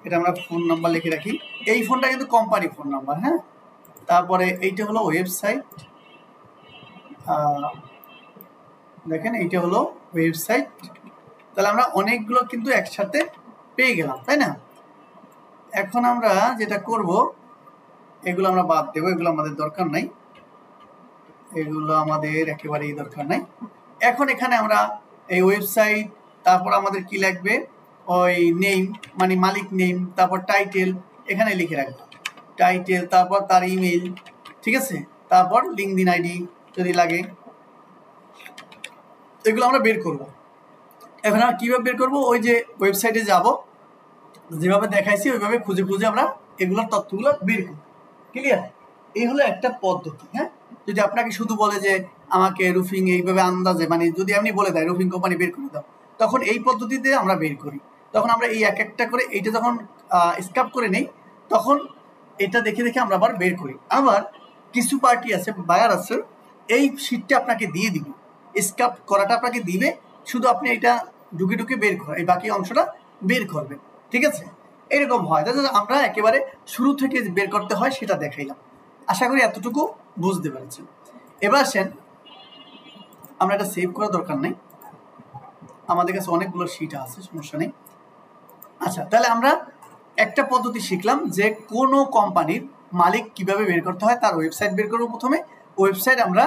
S1: এটা আমরা ফোন নাম্বার লিখে রাখি। এই ফোনটা কিন্তু কোম্পানি ফোন নাম্বার, হ্যাঁ। তারপরে এইটা হলো ওয়েবসাইট, দেখেন এইটা হলো ওয়েবসাইট। তাহলে আমরা অনেকগুলো কিন্তু একসাথে পেয়ে গেলাম, তাই না? এখন আমরা যেটা করব, এগুলো আমরা বাদ দেবো, এগুলো আমাদের দরকার নাই, এগুলো আমাদের একেবারেই দরকার নাই। এখন এখানে আমরা এই ওয়েবসাইট, তারপর আমাদের কি লাগবে, ওই নেম মানে মালিক নেম, তারপর টাইটেল এখানে লিখে রাখবো, টাইটেল, তারপর তার ইমেল, ঠিক আছে, তারপর লিঙ্কডিন আইডি যদি লাগে, এগুলো আমরা বের করব। এখন আমরা কীভাবে বের করব, ওই যে ওয়েবসাইটে যাব, যেভাবে দেখাইছি ওইভাবে খুঁজে খুঁজে আমরা এগুলোর তথ্যগুলো বের করব। ক্লিয়ার? এই হলো একটা পদ্ধতি। হ্যাঁ, যদি আপনাকে শুধু বলে যে আমাকে রুফিং এইভাবে আন্দাজে, মানে যদি আপনি বলে দেয় রুফিং কোম্পানি বের করে দাও, তখন এই পদ্ধতিতে আমরা বের করি। তখন আমরা এই এক একটা করে এইটা যখন স্ক্যাপ করে নেই, তখন এটা দেখে দেখে আমরা আবার বের করি। আবার কিছু পার্টি আছে, বায়ার আছে, এই শিটটা আপনাকে দিয়ে দিবে, স্ক্যাপ করাটা আপনাকে দিবে, শুধু আপনি এটা ঢুকে ঢুকে বের করেন, এই বাকি অংশটা বের করবেন। ঠিক আছে, এরকম হয়। আমরা একেবারে শুরু থেকে বের করতে হয় সেটা দেখাইলাম। আশা করি এতটুকু বুঝতে পেরেছেন। এবার আসেন, আমরা এটা সেভ করার দরকার নেই, আমাদের কাছে অনেকগুলো শিট আছে, সমস্যা নেই। আচ্ছা, তাহলে আমরা একটা পদ্ধতি শিখলাম যে কোনো কোম্পানির মালিক কিভাবে বের করতে হয়। তার ওয়েবসাইট বের করবো প্রথমে, ওয়েবসাইট আমরা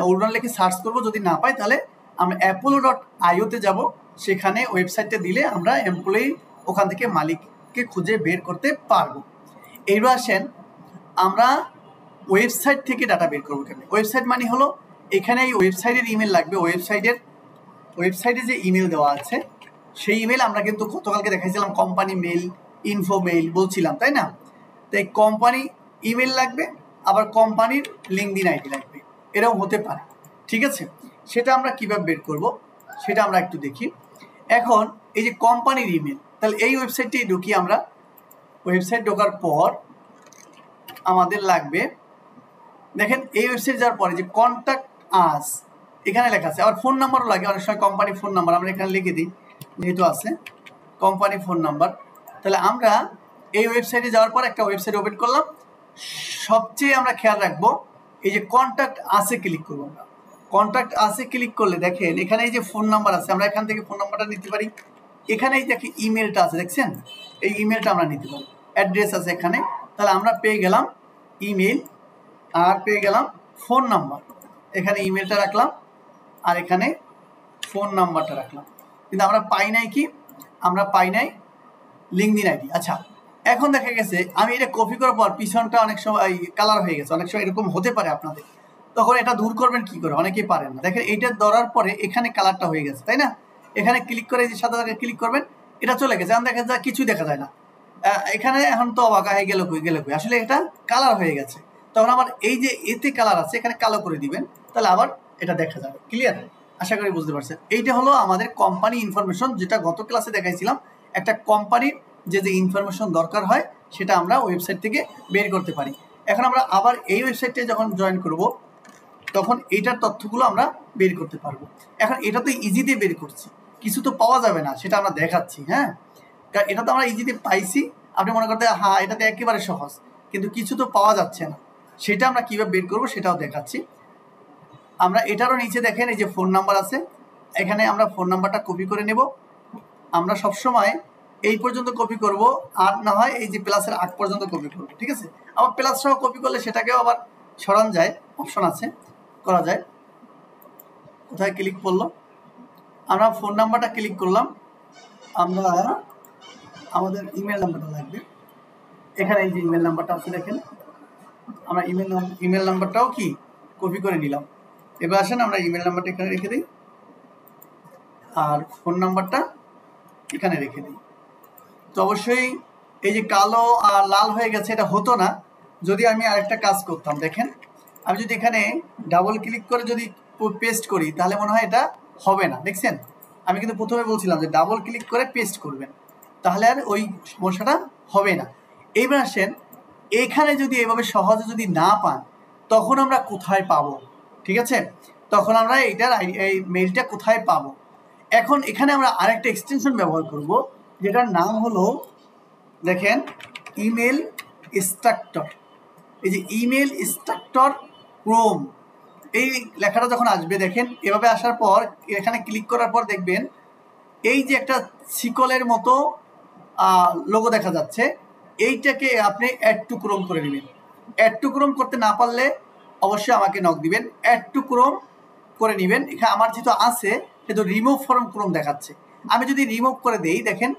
S1: ওল্ডন লিখে সার্চ করবো, যদি না পাই তাহলে আমরা apollo.io-তে যাব, সেখানে ওয়েবসাইটটা দিলে আমরা এমপ্লয়ি ওখান থেকে মালিককে খুঁজে বের করতে পারবো। এইবার আসেন, আমরা ওয়েবসাইট থেকে ডাটা বের করবো কেন। ওয়েবসাইট মানে হলো এখানে এই ওয়েবসাইটের ইমেল লাগবে, ওয়েবসাইটে যে ইমেল দেওয়া আছে সেই ইমেল আমরা কিন্তু গতকালকে দেখাইছিলাম, কোম্পানি মেল, ইনফো মেল বলছিলাম, তাই না? তো এই কোম্পানি ইমেল লাগবে, আবার কোম্পানির লিঙ্কডিন আইডি লাগবে, এরকম হতে পারে। ঠিক আছে, সেটা আমরা কিভাবে বের করব সেটা আমরা একটু দেখি। এখন এই যে কোম্পানির ইমেল, তাহলে এই ওয়েবসাইটটি ঢুকি আমরা। ওয়েবসাইট ঢোকার পর আমাদের লাগবে, দেখেন এই ওয়েবসাইট যাওয়ার পরে যে কন্ট্যাক্ট আস এখানে লেখা আছে, আবার ফোন নাম্বারও লাগে, অনেক সময় কোম্পানি ফোন নাম্বার আমরা এখানে লিখে দিই, যেহেতু আছে কোম্পানি ফোন নাম্বার। তাহলে আমরা এই ওয়েবসাইটে যাওয়ার পর একটা ওয়েবসাইট ওপেন করলাম। সবচেয়ে আমরা খেয়াল রাখবো এই যে কন্ট্যাক্ট আসে ক্লিক করবো। আমরা কন্ট্যাক্ট আসে ক্লিক করলে দেখেন এখানে এই যে ফোন নাম্বার আছে, আমরা এখান থেকে ফোন নাম্বারটা নিতে পারি। এখানেই দেখি ইমেলটা আছে, দেখছেন, এই ইমেলটা আমরা নিতে পারি। অ্যাড্রেস আছে এখানে, তাহলে আমরা পেয়ে গেলাম ইমেল আর পেয়ে গেলাম ফোন নাম্বার। এখানে ইমেলটা রাখলাম আর এখানে ফোন নাম্বারটা রাখলাম, কিন্তু আমরা পাই নাই কি, আমরা পাই নাই লিঙ্কডিন আইডি। আচ্ছা, এখন দেখা গেছে আমি এটা কপি করার পর পিছনটা অনেক সময় কালার হয়ে গেছে, অনেক সময় এরকম হতে পারে আপনাদের, তখন এটা দূর করবেন কি করে, অনেকেই পারেন না। দেখেন এইটা ধরার পরে এখানে কালারটা হয়ে গেছে, তাই না? এখানে ক্লিক করে যে সাদা জায়গায় ক্লিক করবেন, এটা চলে গেছে, এখন দেখা যায় কিছুই দেখা যায় না। এখানে এখন তো অবাক হয়ে গেল কই, আসলে এটা কালার হয়ে গেছে। তখন আবার এই যে এতে কালার আছে এখানে কালো করে দিবেন, তাহলে আবার এটা দেখা যাবে। ক্লিয়ার? আশা করি বুঝতে পারছেন। এইটা হলো আমাদের কোম্পানি ইনফরমেশন, যেটা গত ক্লাসে দেখাইছিলাম। একটা কোম্পানির যে যে ইনফরমেশন দরকার হয় সেটা আমরা ওয়েবসাইট থেকে বের করতে পারি। এখন আমরা আবার এই ওয়েবসাইটে যখন জয়েন করব তখন এইটার তথ্যগুলো আমরা বের করতে পারবো। এখন এটা তো ইজিতে বের করছি, কিছু তো পাওয়া যাবে না, সেটা আমরা দেখাচ্ছি। হ্যাঁ, কারণ এটা তো আমরা ইজিতে পাইছি, আপনি মনে করতে হ্যাঁ এটাতে একেবারে সহজ, কিন্তু কিছু তো পাওয়া যাচ্ছে না। সেটা আমরা কীভাবে বের করবো সেটাও দেখাচ্ছি। আমরা এটারও নিচে দেখেন এই যে ফোন নাম্বার আছে, এখানে আমরা ফোন নাম্বারটা কপি করে নেব। আমরা সবসময় এই পর্যন্ত কপি করব, আর না হয় এই যে প্লাসের আগ পর্যন্ত কপি করব, ঠিক আছে। আবার প্লাস সহ কপি করলে সেটাকেও আবার সরান যায়, অপশন আছে, করা যায়। কোথায় ক্লিক করলো, আমরা ফোন নাম্বারটা ক্লিক করলাম, আমরা আমাদের ইমেল নাম্বারটা লাগবে, এখানে এই যে ইমেল নাম্বারটা আছে দেখেন, আমরা ইমেল নাম্বারটাও কি কপি করে নিলাম। এবার আসেন আমরা ইমেল নাম্বারটা এখানে রেখে দিই আর ফোন নাম্বারটা এখানে রেখে দিই। তো অবশ্যই এই যে কালো আর লাল হয়ে গেছে এটা হতো না যদি আমি আরেকটা কাজ করতাম। দেখেন আমি যদি এখানে ডাবল ক্লিক করে যদি পেস্ট করি তাহলে মনে হয় এটা হবে না। দেখছেন আমি কিন্তু প্রথমে বলছিলাম যে ডাবল ক্লিক করে পেস্ট করবেন, তাহলে আর ওই সমস্যাটা হবে না। এইবার আসেন এখানে যদি এভাবে সহজে যদি না পান তখন আমরা কোথায় পাবো, ঠিক আছে, তখন আমরা এইটার এই মেইলটা কোথায় পাবো। এখন এখানে আমরা আরেকটা এক্সটেনশন ব্যবহার করব যেটার নাম হলো দেখেন ইমেল স্ট্রাকচার। এই যে ইমেল স্ট্রাকচার ক্রোম, এই লেখাটা যখন আসবে দেখেন এভাবে আসার পর এখানে ক্লিক করার পর দেখবেন এই যে একটা শিকলের মতো লোগো দেখা যাচ্ছে, এইটাকে আপনি অ্যাড টু ক্রোম করে নেবেন। অ্যাড টু ক্রোম করতে না পারলে অবশ্যই আমাকে নক দিবেন, অ্যাড টু ক্রোম করে নেবেন। এখানে আমার যেহেতু আছে সেহেতু রিমুভ ফ্রম ক্রোম দেখাচ্ছে, আমি যদি রিমুভ করে দেই দেখেন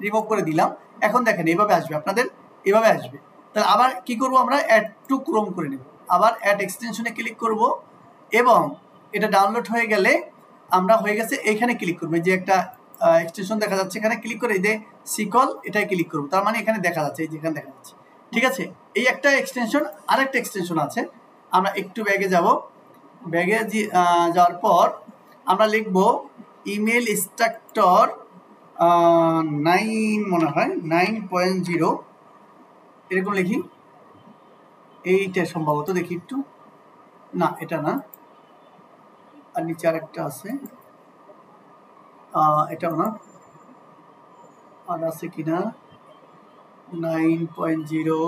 S1: রিমুভ করে দিলাম, এখন দেখেন এভাবে আসবে, আপনাদের এভাবে আসবে। তাহলে আবার কি করব, আমরা অ্যাড টু ক্রোম করে নেব, আবার অ্যাড এক্সটেনশনে ক্লিক করব এবং এটা ডাউনলোড হয়ে গেলে আমরা হয়ে গেছে এইখানে ক্লিক করব, যে একটা এক্সটেনশন দেখা যাচ্ছে এখানে ক্লিক করে এই যে সিকল এটাই ক্লিক করব, তার মানে এখানে দেখা যাচ্ছে, এই যে এখানে দেখা যাচ্ছে, ঠিক আছে। এই একটা এক্সটেনশন, আরেকটা এক্সটেনশন আছে, আমরা একটু ব্যাগে যাব, ব্যাগে যাওয়ার পর আমরা লিখব ইমেল স্ট্রাকচার 9 মনে হয় 9.0 এরকম লিখি, এইটা সম্ভবত দেখি একটু, না এটা না, আর নিচে আরেকটা আছে, এটাও না, আর আছে কিনা 9.0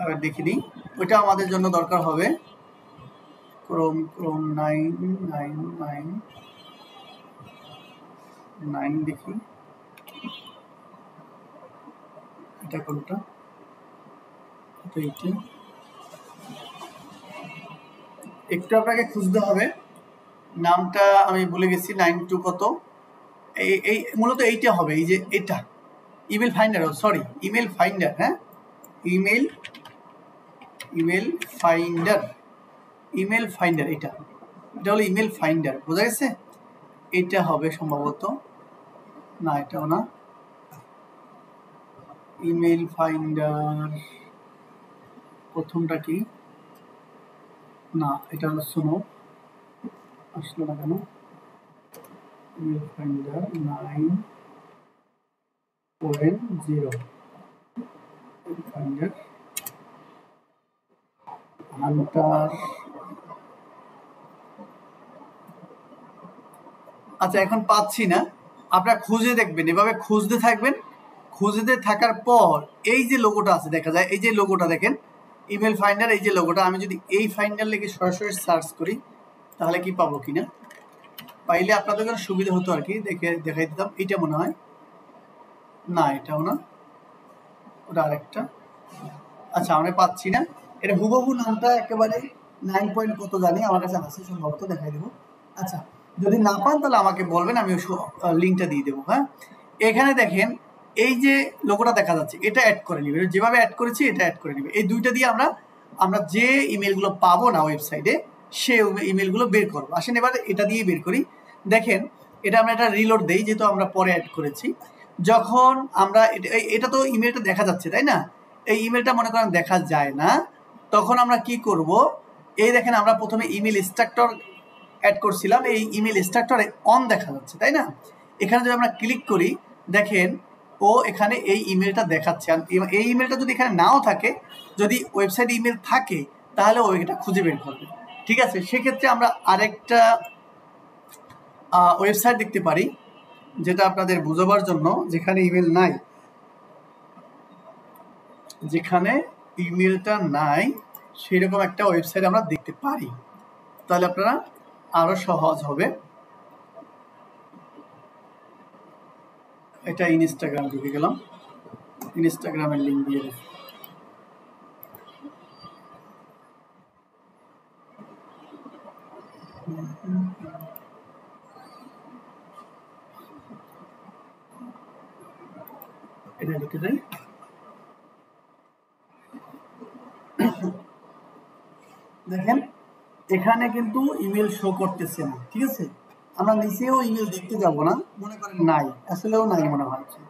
S1: আবার দেখি নিই, ওইটা আমাদের জন্য দরকার হবে। ক্রোম 9 দেখি এটা কোনটা, এইটা একটু আপনাকে খুঁজতে হবে, নামটা আমি ভুলে গেছি। 9 কত, এই মূলত এইটা হবে, এই যে এটা email finder, sorry email finder, হ্যাঁ ইমেল ফাইন্ডার এটা হলো ইমেল ফাইন্ডার, বোঝা গেছে, এটা হবে সম্ভবত, না এটাও না, ইমেল ফাইন্ডার প্রথমটা কি, না এটা হলো শোনো, আসলো না কেন, ইমেল ফাইন্ডার 9.0 ফাইন্ডার হান্টার। আচ্ছা এখন পাচ্ছি না, আপনারা খুঁজে দেখবেন, এভাবে খুঁজতে থাকবেন, খুঁজতে থাকার পর এই যে লোগোটা আছে দেখা যায়, এই যে লোগোটা দেখেন ইমেল ফাইন্ডার, এই যে লোগোটা, আমি যদি এই ফাইন্ডার লিখে সরাসরি সার্চ করি তাহলে কি পাবো কিনা, পাইলে আপনাদের জন্য সুবিধা হতো আর কি, দেখাই দিতাম। এইটা মনে হয়, না এটাও না, ওটা আরেকটা, আচ্ছা আমরা পাচ্ছি না, এটা হুবহু নামটা একেবারে 9 কত জানি, আমার কাছে আছে সম্ভবত, দেখাই দেবো। আচ্ছা যদি না পান তাহলে আমাকে বলবেন, আমি লিঙ্কটা দিয়ে দেবো। হ্যাঁ এখানে দেখেন এই যে লোগোটা দেখা যাচ্ছে, এটা অ্যাড করে নিবে, যেভাবে অ্যাড করেছি এটা অ্যাড করে নিবে, এই দুইটা দিয়ে আমরা যে ইমেলগুলো পাবো না ওয়েবসাইটে সে ইমেলগুলো বের করবো। আসেন এবার এটা দিয়ে বের করি, দেখেন এটা আমরা একটা রিলোড দেই যেহেতু আমরা পরে অ্যাড করেছি, যখন আমরা এটা তো ইমেলটা দেখা যাচ্ছে তাই না, এই ইমেলটা মনে করেন দেখা যায় না, তখন আমরা কি করব, এই দেখেন আমরা প্রথমে ইমেল স্ট্রাকচার অ্যাড করছিলাম, এই ইমেল স্ট্রাকচারে অন দেখা যাচ্ছে তাই না, এখানে যদি আমরা ক্লিক করি দেখেন ও এখানে এই ইমেলটা দেখাচ্ছে, আর এই ইমেলটা যদি এখানে নাও থাকে, যদি ওয়েবসাইটে ইমেল থাকে তাহলে ও এটা খুঁজে বের করবে, ঠিক আছে। সেক্ষেত্রে আমরা আরেকটা ওয়েবসাইট দেখতে পারি যেটা আপনাদের বোঝাবার জন্য, যেখানে ইমেল নাই, যেখানে ইমেলটা নাই সেরকম একটা ওয়েবসাইট আমরা দেখতে পারি, তাহলে আপনারা আরো সহজ হবে। এটা ইনস্টাগ্রাম ঢুকে গেলাম, ইনস্টাগ্রামের লিঙ্ক দিয়ে দিই। এটা লিখে দেয়। দেখেন এখানে কিন্তু ইমেল শো করতেছে না, ঠিক আছে। আমরা নিচেও ইমেল দেখতে যাব না, মনে করেন নাই, আসলেও নাই মনে হচ্ছে।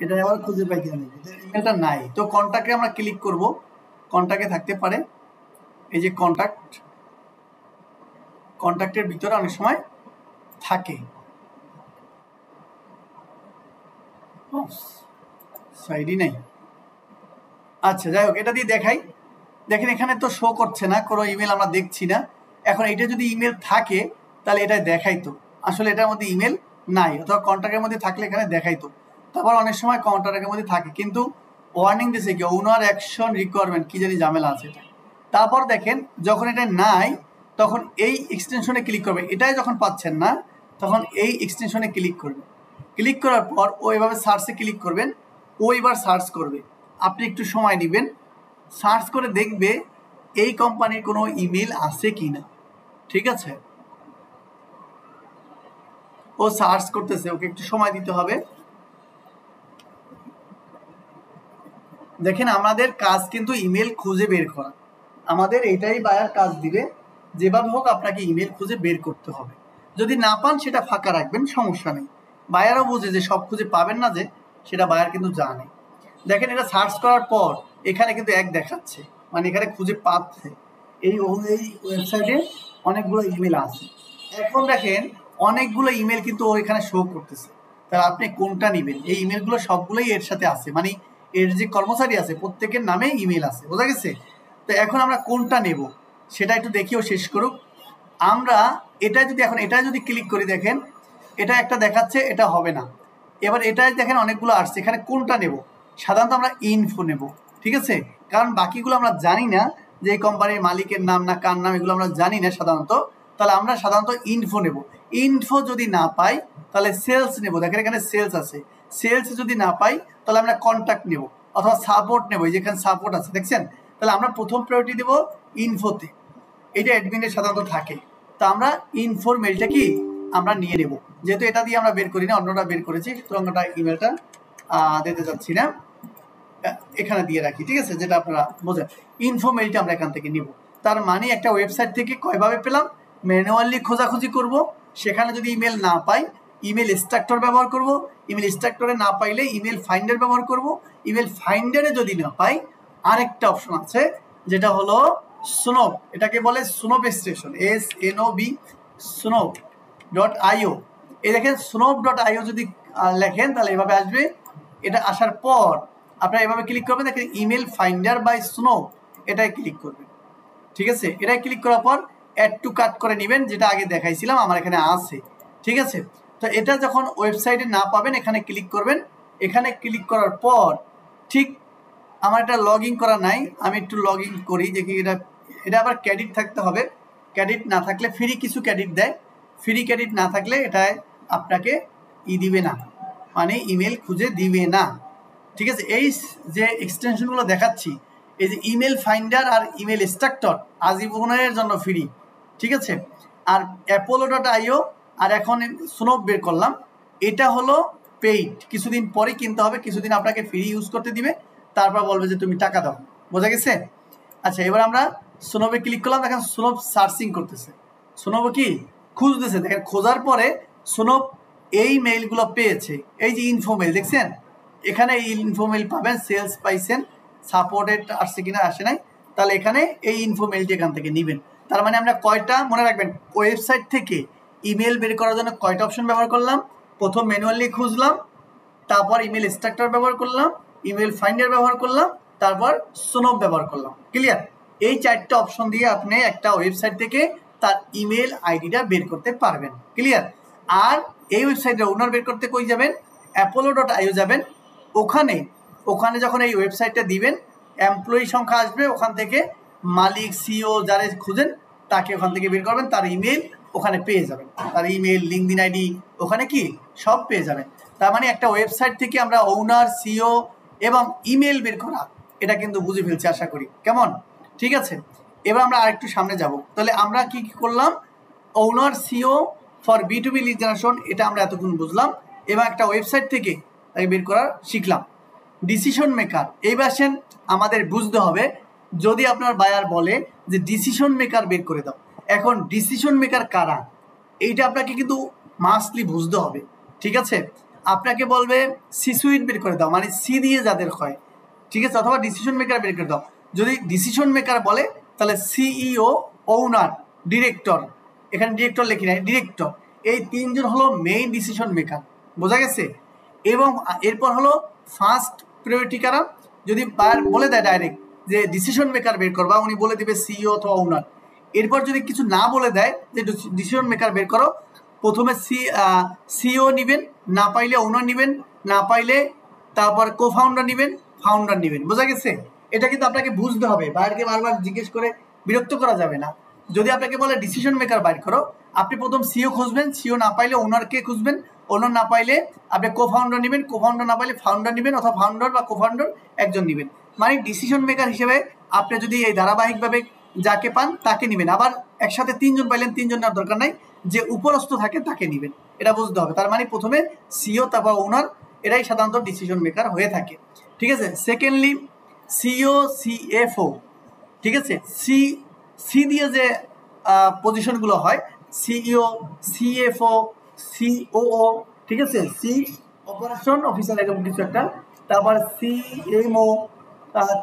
S1: এটা আবার খুঁজে পাই কিনা, ইমেলটা নাই। তো কন্টাক্টে আমরা ক্লিক করব, কন্টাক্টে থাকতে পারে এই যে কন্টাক্ট, কন্টাক্টের ভিতরে অনেক সময় থাকে। সাইডই নাই। আচ্ছা যাই হোক, এটা দিয়ে দেখাই। দেখেন এখানে তো শো করছে না, কোনো ইমেল আমরা দেখছি না। এখন এটা যদি ইমেল থাকে তাহলে এটা দেখাইতো, আসলে এটার মধ্যে ইমেল নাই, অথবা কন্ট্যাক্টের মধ্যে থাকলে এখানে দেখাইতো। তারপর অনেক সময় কন্ট্যাক্টের মধ্যে থাকে কিন্তু ওয়ার্নিং দিয়েছে কি ওনার অ্যাকশন রিকোয়ারমেন্ট, কি জানি ঝামেলা আছে এটা। তারপর দেখেন যখন এটা নাই তখন এই এক্সটেনশনে ক্লিক করবেন, এটাই যখন পাচ্ছেন না তখন এই এক্সটেনশনে ক্লিক করবেন। ক্লিক করার পর ও এভাবে সার্চে ক্লিক করবেন, ও এবার সার্চ করবে, আপনি একটু সময় নেবেন, সার্চ করে দেখবে এই কোম্পানির কোনো ইমেল আছে কি না, ঠিক আছে। ও সার্চ করতেছে, ওকে একটু সময় দিতে হবে। দেখেন আমাদের কাজ কিন্তু ইমেল খুঁজে বের করা, আমাদের এটাই বায়ার কাজ দিবে, যেভাবে হোক আপনাকে ইমেল খুঁজে বের করতে হবে। যদি না পান সেটা ফাঁকা রাখবেন, সমস্যা নেই। বায়ারও বুঝে যে সব খুঁজে পাবেন না, যে সেটা বায়ার কিন্তু জানে। দেখেন এটা সার্চ করার পর এখানে কিন্তু এক দেখাচ্ছে, মানে এখানে খুঁজে পাচ্ছে এই ওয়েবসাইটে অনেকগুলো ইমেল আছে। এখন দেখেন অনেকগুলো ইমেল কিন্তু ও এখানে শো করতেছে, তাহলে আপনি কোনটা নেবেন? এই ইমেলগুলো সবগুলোই এর সাথে আছে, মানে এর যে কর্মচারী আছে প্রত্যেকের নামে ইমেল আছে, বোঝা গেছে। তো এখন আমরা কোনটা নেব সেটা একটু দেখিও শেষ করুক। আমরা এটা যদি এখন এটা যদি ক্লিক করি, দেখেন এটা একটা দেখাচ্ছে, এটা হবে না। এবার এটাই দেখেন অনেকগুলো আসছে, এখানে কোনটা নেব? সাধারণত আমরা ইনফো নেব, ঠিক আছে, কারণ বাকিগুলো আমরা জানি না যে এই কোম্পানির মালিকের নাম না কার নাম, এগুলো আমরা জানি না সাধারণত। তাহলে আমরা সাধারণত ইনফো নেব। ইনফো যদি না পাই তাহলে সেলস নেব, দেখেন এখানে সেলস আছে। সেলস যদি না পাই তাহলে আমরা কন্ট্যাক্ট নেব অথবা সাপোর্ট নেব, এই যেখানে সাপোর্ট আছে দেখছেন। তাহলে আমরা প্রথম প্রায়োরিটি দেব ইনফোতে, এটা অ্যাডমিনের সাধারণত থাকে। তো আমরা ইনফোর মেলটা কি আমরা নিয়ে নেব, যেহেতু এটা দিয়ে আমরা বের করি না, অন্যটা বের করেছি, সুতরাং ওটা ইমেলটা দিতে যাচ্ছি না, এখানে দিয়ে রাখি, ঠিক আছে, যেটা আপনারা বোঝেন। ইনফো মেলটা আমরা এখান থেকে নিব। তার মানে একটা ওয়েবসাইট থেকে কয়ভাবে পেলাম? ম্যানুয়ালি খোঁজাখুঁজি করব, সেখানে যদি ইমেল না পাই ইমেল এক্সট্রাক্টর ব্যবহার করব, ইমেল এক্সট্রাক্টরে না পাইলে ইমেল ফাইন্ডার ব্যবহার করব, ইমেল ফাইন্ডারে যদি না পাই আরেকটা অপশন আছে যেটা হলো স্নোপ, এটাকে বলে স্নোপ স্টেশন, SNOB snop.io। এই দেখেন snop.io যদি লেখেন তাহলে এভাবে আসবে। এটা আসার পর আপনারা এভাবে ক্লিক করবেন, দেখেন ইমেল ফাইন্ডার বাই স্নোপ, এটাই ক্লিক করবেন, ঠিক আছে। এটাই ক্লিক করার পর অ্যাড টু কাট করে নেবেন, যেটা আগে দেখাইছিলাম আমার এখানে আছে, ঠিক আছে। তো এটা যখন ওয়েবসাইটে না পাবেন এখানে ক্লিক করবেন। এখানে ক্লিক করার পর ঠিক আমার এটা লগ ইন করা নাই, আমি একটু লগ ইন করি দেখি। এটা আবার ক্রেডিট থাকতে হবে, ক্রেডিট না থাকলে ফ্রি কিছু ক্রেডিট দেয়, ফ্রি ক্রেডিট না থাকলে এটায় আপনাকে দিবে না, মানে ইমেল খুঁজে দিবে না, ঠিক আছে। এই যে এক্সটেনশনগুলো দেখাচ্ছি, এই যে ইমেল ফাইন্ডার আর ইমেল এক্সট্রাক্টর আজীবনের জন্য ফ্রি, ঠিক আছে। আর apollo.io আর এখন স্নোপ বের করলাম, এটা হলো পেইড, কিছুদিন পরে কিনতে হবে, কিছুদিন আপনাকে ফ্রি ইউজ করতে দিবে, তারপর বলবে যে তুমি টাকা দাও, বোঝা গেছে। আচ্ছা এবার আমরা স্নোপে ক্লিক করলাম, দেখেন স্নোপ সার্চিং করতেছে, স্নোপ কি খুঁজতেছে। দেখেন খোঁজার পরে স্নোপ এই মেইলগুলো পেয়েছে, এই যে ইনফো মেইল দেখছেন, এখানে এই ইনফো মেইল পাবেন, সেলস পাইছেন, সাপোর্টেড আসছে কিনা আসে নাই, তাহলে এখানে এই ইনফো মেইলটি এখান থেকে নেবেন। তার মানে আমরা কয়টা মনে রাখবেন, ওয়েবসাইট থেকে ইমেল বের করার জন্য কয়টা অপশন ব্যবহার করলাম? প্রথম ম্যানুয়ালি খুঁজলাম, তারপর ইমেল এক্সট্রাক্টর ব্যবহার করলাম, ইমেল ফাইন্ডার ব্যবহার করলাম, তারপর স্নোপ ব্যবহার করলাম, ক্লিয়ার। এই চারটা অপশন দিয়ে আপনি একটা ওয়েবসাইট থেকে তার ইমেল আইডিটা বের করতে পারবেন, ক্লিয়ার। আর এই ওয়েবসাইটের ওনার বের করতে কই যাবেন? apollo.io যাবেন, ওখানে ওখানে যখন এই ওয়েবসাইটটা দিবেন এমপ্লয়ি সংখ্যা আসবে, ওখান থেকে মালিক সিও যারা খুঁজেন তাকে ওখান থেকে বের করবেন, তার ইমেল ওখানে পেয়ে যাবেন, তার ইমেল লিঙ্কডিন আইডি ওখানে কি সব পেয়ে যাবেন। তার মানে একটা ওয়েবসাইট থেকে আমরা ওনার সিও এবং ইমেল বের করা এটা কিন্তু বুঝে ফেলছি আশা করি। কেমন? ঠিক আছে, এবার আমরা আরেকটু সামনে যাব। তাহলে আমরা কি কি করলাম? ওনার CO for B2B lead generation এটা আমরা এতক্ষণ বুঝলাম এবং একটা ওয়েবসাইট থেকে তাকে বের করা শিখলাম। ডিসিশন মেকার, এইবার আসেন আমাদের বুঝতে হবে যদি আপনার বায়ার বলে যে ডিসিশন মেকার বের করে দাও, এখন ডিসিশন মেকার কারা এইটা আপনাকে কিন্তু মাস্টলি বুঝতে হবে। ঠিক আছে, আপনাকে বলবে সি সুইট বের করে দাও, মানে সি দিয়ে যাদের হয়, ঠিক আছে, অথবা ডিসিশন মেকার বের করে দাও। যদি ডিসিশন মেকার বলে তাহলে সিইও, ওনার, ডিরেক্টর, এখানে ডিরেক্টর লিখি নাই, ডিরেক্টর, এই তিনজন হলো মেইন ডিসিশন মেকার, বোঝা গেছে? এবং এরপর হলো ফার্স্ট প্রায়োরিটি কারা, যদি বায়ার বলে দেয় ডাইরেক্ট যে ডিসিশন মেকার বের করবা, উনি বলে দেবে সিইও অথবা ওনার। এরপর যদি কিছু না বলে দেয় যে ডিসিশন মেকার বের করো, প্রথমে সিইও নেবেন, না পাইলে ওনার নেবেন, না পাইলে তারপর কো ফাউন্ডার নেবেন, ফাউন্ডার নেবেন, বোঝা গেছে? এটা কিন্তু আপনাকে বুঝতে হবে, বায়ারকে বারবার জিজ্ঞেস করে বিরক্ত করা যাবে না। যদি আপনাকে বলে ডিসিশন মেকার বাইর করো, আপনি প্রথম সিও খুঁজবেন, সিও না পাইলে ওনারকে খুঁজবেন, ওনার না পাইলে আপনি কো ফাউন্ডার নেবেন, কো ফাউন্ডার না পাইলে ফাউন্ডার নেবেন, অথবা ফাউন্ডার বা কো ফাউন্ডার একজন নেবেন। মানে ডিসিশন মেকার হিসেবে আপনি যদি এই ধারাবাহিকভাবে যাকে পান তাকে নেবেন, আবার একসাথে তিনজন পাইলেন তিনজন নেওয়ার দরকার নাই, যে উপরস্থ থাকে তাকে নেবেন, এটা বুঝতে হবে। তার মানে প্রথমে সিও তারপর ওনার, এরাই সাধারণত ডিসিশন মেকার হয়ে থাকে। ঠিক আছে, সেকেন্ডলি সিও সিএফও, ঠিক আছে, সি দিয়ে যে পজিশনগুলো হয়, সিইও, সিএফও, সিওও, ঠিক আছে, সি অপারেশন অফিসার এরকম কিছু একটা, তারপর CMO,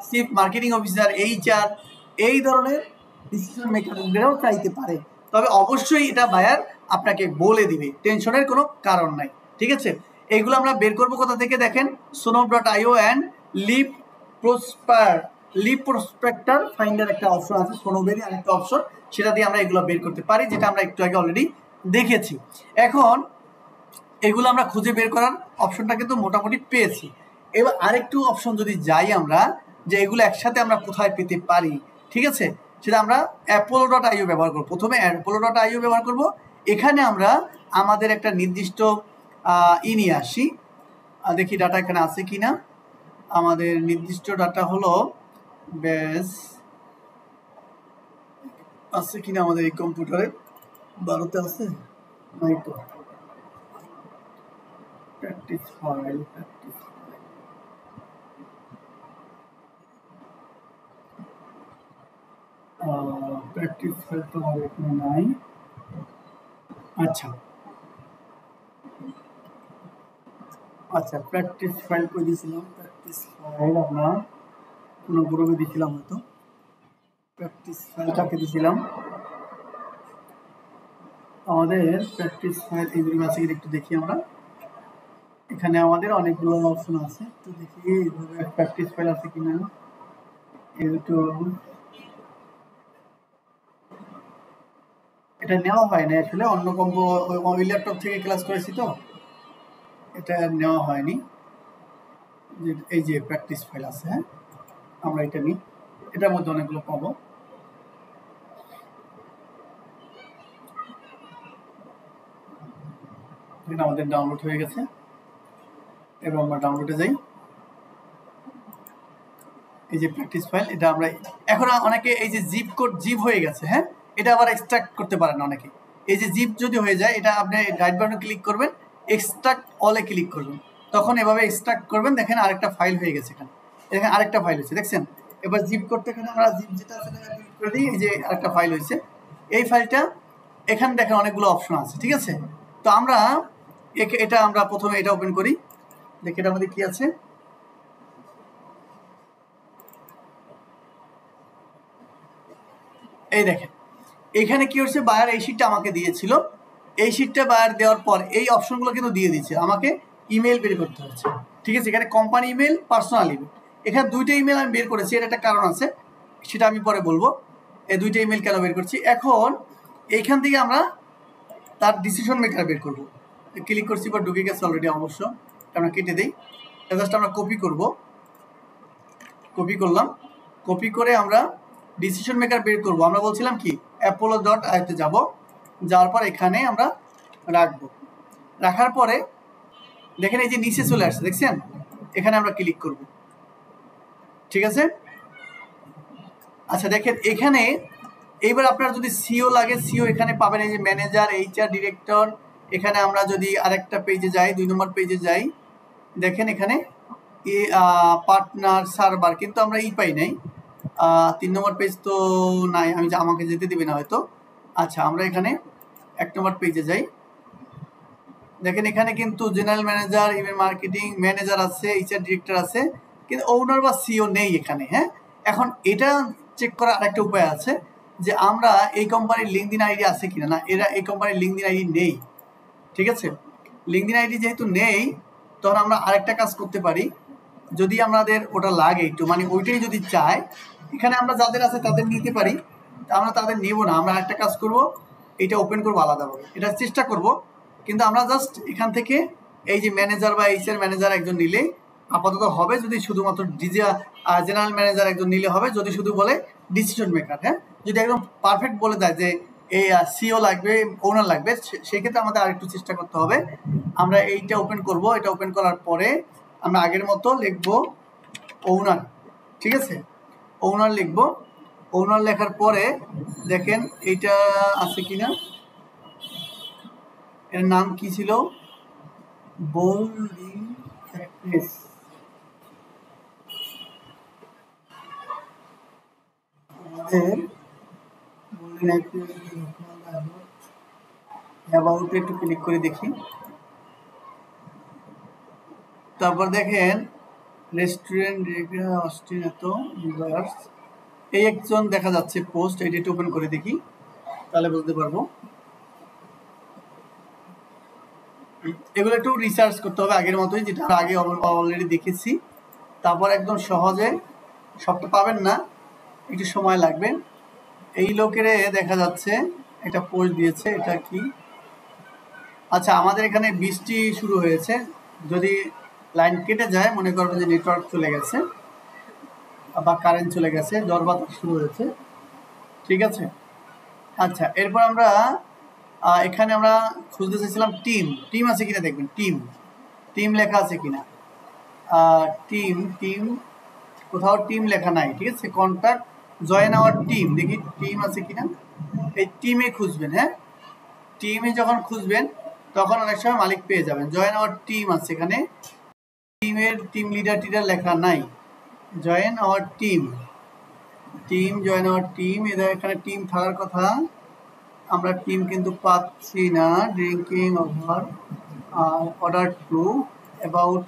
S1: chief marketing officer, HR, এই ধরনের ডিসিশন মেকারদেরও চাইতে পারে, তবে অবশ্যই এটা বায়ার আপনাকে বলে দিবে, টেনশনের কোনো কারণ নাই। ঠিক আছে, এইগুলো আমরা বের করবো কোথা থেকে? দেখেন sono.io and leap prospector finder একটা অপশন আছে, সোনোবেরই আরেকটা অপশন, সেটা দিয়ে আমরা এগুলো বের করতে পারি, যেটা আমরা একটু আগে অলরেডি দেখেছি। এখন এগুলো আমরা খুঁজে বের করার অপশনটা কিন্তু মোটামুটি পেয়েছি। এবার আরেকটু অপশন যদি যাই আমরা, যে এগুলো একসাথে আমরা কোথায় পেতে পারি, ঠিক আছে, সেটা আমরা apollo.io ব্যবহার করব। প্রথমে apollo.io ব্যবহার করব, এখানে আমরা আমাদের একটা নির্দিষ্ট নিয়ে আসি, দেখি ডাটা এখানে আছে কিনা। আমাদের নির্দিষ্ট ডাটা হলো বেস আছে কিনা আমাদের এই কম্পিউটারে, 12তে আছে নাই তো, প্র্যাকটিস ফাইল তো আমাদের এখানে নাই। আচ্ছা প্র্যাকটিস ফাইল করে দিয়েছিলাম, প্র্যাকটিস ফাইল আপনার কোনো গ্রুপে দিয়েছিলাম, হয়তো প্র্যাকটিস ফাইলটাকে দিয়েছিলাম। আমাদের প্র্যাকটিস ফাইল এইগুলো আছে একটু দেখি আমরা, এখানে আমাদের অনেকগুলো অপশন আছে, তো দেখি এইভাবে প্র্যাকটিস ফাইল আছে কিনা। এটা নেওয়া হয় না আসলে, অন্য ওই ল্যাপটপ থেকে ক্লাস করেছি তো এটা নেওয়া হয়নি। এই যে প্র্যাকটিস ফাইল আছে, হ্যাঁ আমরা এটা নিই, এটার মধ্যে অনেকগুলো পাবো। আমাদের ডাউনলোড হয়ে গেছে, এবার আমরা ডাউনলোডে যাই। এই যে প্র্যাকটিস ফাইল, এটা আমরা এখন অনেকে এই যে জিপ কোড জিপ হয়ে গেছে, হ্যাঁ এটা আবার এক্সট্রাক্ট করতে পারেন অনেকে। এই যে জিপ যদি হয়ে যায়, এটা আপনি রাইট বাটনে ক্লিক করবেন, এক্সট্রাক্ট অলে ক্লিক করবেন, তখন এভাবে এক্সট্রাক্ট করবেন, দেখেন আরেকটা ফাইল হয়ে গেছে এখানে, এখানে আরেকটা ফাইল হয়েছে, দেখছেন? এবার জিপ করতে এখানে আমরা জিপ যেটা আছে ক্লিক করে দিই, এই যে আরেকটা ফাইল হয়েছে। এই ফাইলটা এখানে দেখেন অনেকগুলো অপশন আছে, ঠিক আছে? তো আমরা এটা আমরা প্রথমে এটা ওপেন করি, দেখি এটার মধ্যে কি আছে। এই দেখেন এখানে কি হচ্ছে, বায়ার এই শিটটা আমাকে দিয়েছিল, এই শিটটা বায়ার দেওয়ার পর এই অপশনগুলো কিন্তু দিয়ে দিচ্ছে, আমাকে ইমেল বের করতে হচ্ছে, ঠিক আছে? এখানে কোম্পানি ইমেল, পার্সোনাল ইমেল, এখানে দুইটা ইমেল আমি বের করেছি, এর একটা কারণ আছে, সেটা আমি পরে বলবো এই দুইটা ইমেল কেন বের করছি। এখন এইখান থেকে আমরা তার ডিসিশন মেকার বের করব, ক্লিক করছি বা ঢুকে গেছে অলরেডি, অবশ্য আমরা কেটে দিই, জাস্ট আমরা কপি করব, কপি করলাম, কপি করে আমরা ডিসিশন মেকার বের করব। আমরা বলছিলাম কি apollo.io-তে যাব, যাওয়ার পর এখানে আমরা রাখবো। রাখার পরে দেখেন এই যে নিচে চলে আসছে, দেখছেন? এখানে আমরা ক্লিক করব, ঠিক আছে? আচ্ছা দেখেন এখানে এইবার আপনার যদি সিও লাগে, সিও এখানে পাবেন, এই যে ম্যানেজার, এইচআর, ডিরেক্টর। এখানে আমরা যদি আরেকটা পেজে যাই, 2 নম্বর পেজে যাই, দেখেন এখানে পার্টনার সার্ভার, কিন্তু আমরা পাই নাই। 3 নম্বর পেজ তো নাই, আমাকে যেতে দিবে না হয়তো। আচ্ছা আমরা এখানে 1 নম্বর পেজে যাই, দেখেন এখানে কিন্তু general manager, event marketing manager আছে, এইচআর ডিরেক্টর আছে, কিন্তু ওনার বা সিও নেই এখানে। হ্যাঁ, এখন এটা চেক করার আরেকটা উপায় আছে যে আমরা এই কোম্পানির লিঙ্কডইন আইডি আছে কিনা। না, এরা এই কোম্পানির লিঙ্কডইন আইডি নেই, ঠিক আছে? লিঙ্কডইন আইডি যেহেতু নেই, তখন আমরা আরেকটা কাজ করতে পারি। যদি আমাদের ওটা লাগে একটু, মানে ওইটাই যদি চায়, এখানে আমরা যাদের আছে তাদের নিতে পারি, আমরা তাদের নেব না। আমরা আরেকটা কাজ করব, এটা ওপেন করবো আলাদাভাবে, এটা চেষ্টা করব। কিন্তু আমরা জাস্ট এখান থেকে এই যে ম্যানেজার বা এইচআর ম্যানেজার একজন নিলে আপাতত হবে, যদি শুধুমাত্র জেনারেল ম্যানেজার একজন নিলে হবে, যদি শুধু বলে ডিসিশন মেকার। হ্যাঁ, যদি একদম পারফেক্ট বলে দেয় যে এই সিও লাগবে, ওনার লাগবে, সেই ক্ষেত্রে আমাদের আরেকটু চেষ্টা করতে হবে। আমরা এইটা ওপেন করব, এটা ওপেন করার পরে আমরা আগের মতো লিখবো ওনার, ঠিক আছে? ওনার লিখবো। ওনার লেখার পরে দেখেন এইটা আছে কিনা, এর নাম কি ছিল, বোল্ডিং অ্যাক্ট্রেস। অ্যাবাউট একটু ক্লিক করে দেখি, তারপর দেখেন রেস্টুরেন্ট অস্টিন এত ভিউয়ার্স, এই একজন দেখা যাচ্ছে পোস্ট, এটা একটু ওপেন করে দেখি, তাহলে বুঝতে পারবো। এগুলো একটু রিসার্চ করতে হবে আগের মতোই, যেটা আগে অলরেডি দেখেছি। তারপর একদম সহজে, সবটা পাবেন না, একটু সময় লাগবে। এই লোকের দেখা যাচ্ছে একটা পোস্ট দিয়েছে, এটা কি? আচ্ছা আমাদের এখানে বৃষ্টি শুরু হয়েছে, যদি লাইন কেটে যায় মনে করবেন যে নেটওয়ার্ক চলে গেছে বা কারেন্ট চলে গেছে, ঝড় বাতাস শুরু হয়েছে, ঠিক আছে? আচ্ছা এরপর আমরা এখানে আমরা খুঁজতে চাইছিলাম টিম আছে কিনা, দেখবেন টিম লেখা আছে কিনা। টিম কোথাও টিম লেখা নাই, ঠিক আছে? কন্ট্যাক্ট জয়েন আওয়ার টিম, দেখি টিম আছে কিনা। এই টিমে খুঁজবেন। হ্যাঁ, টিমে যখন খুঁজবেন তখন অনেক সময় মালিক পেয়ে যাবেন। জয়েন আওয়ার টিম আছে এখানে, টিমের টিম লিডার লেখা নাই। Join our team join our team, এদের এখানে টিম থাকার কথা, আমরা টিম কিন্তু পাচ্ছি না। Drinking over, order to, about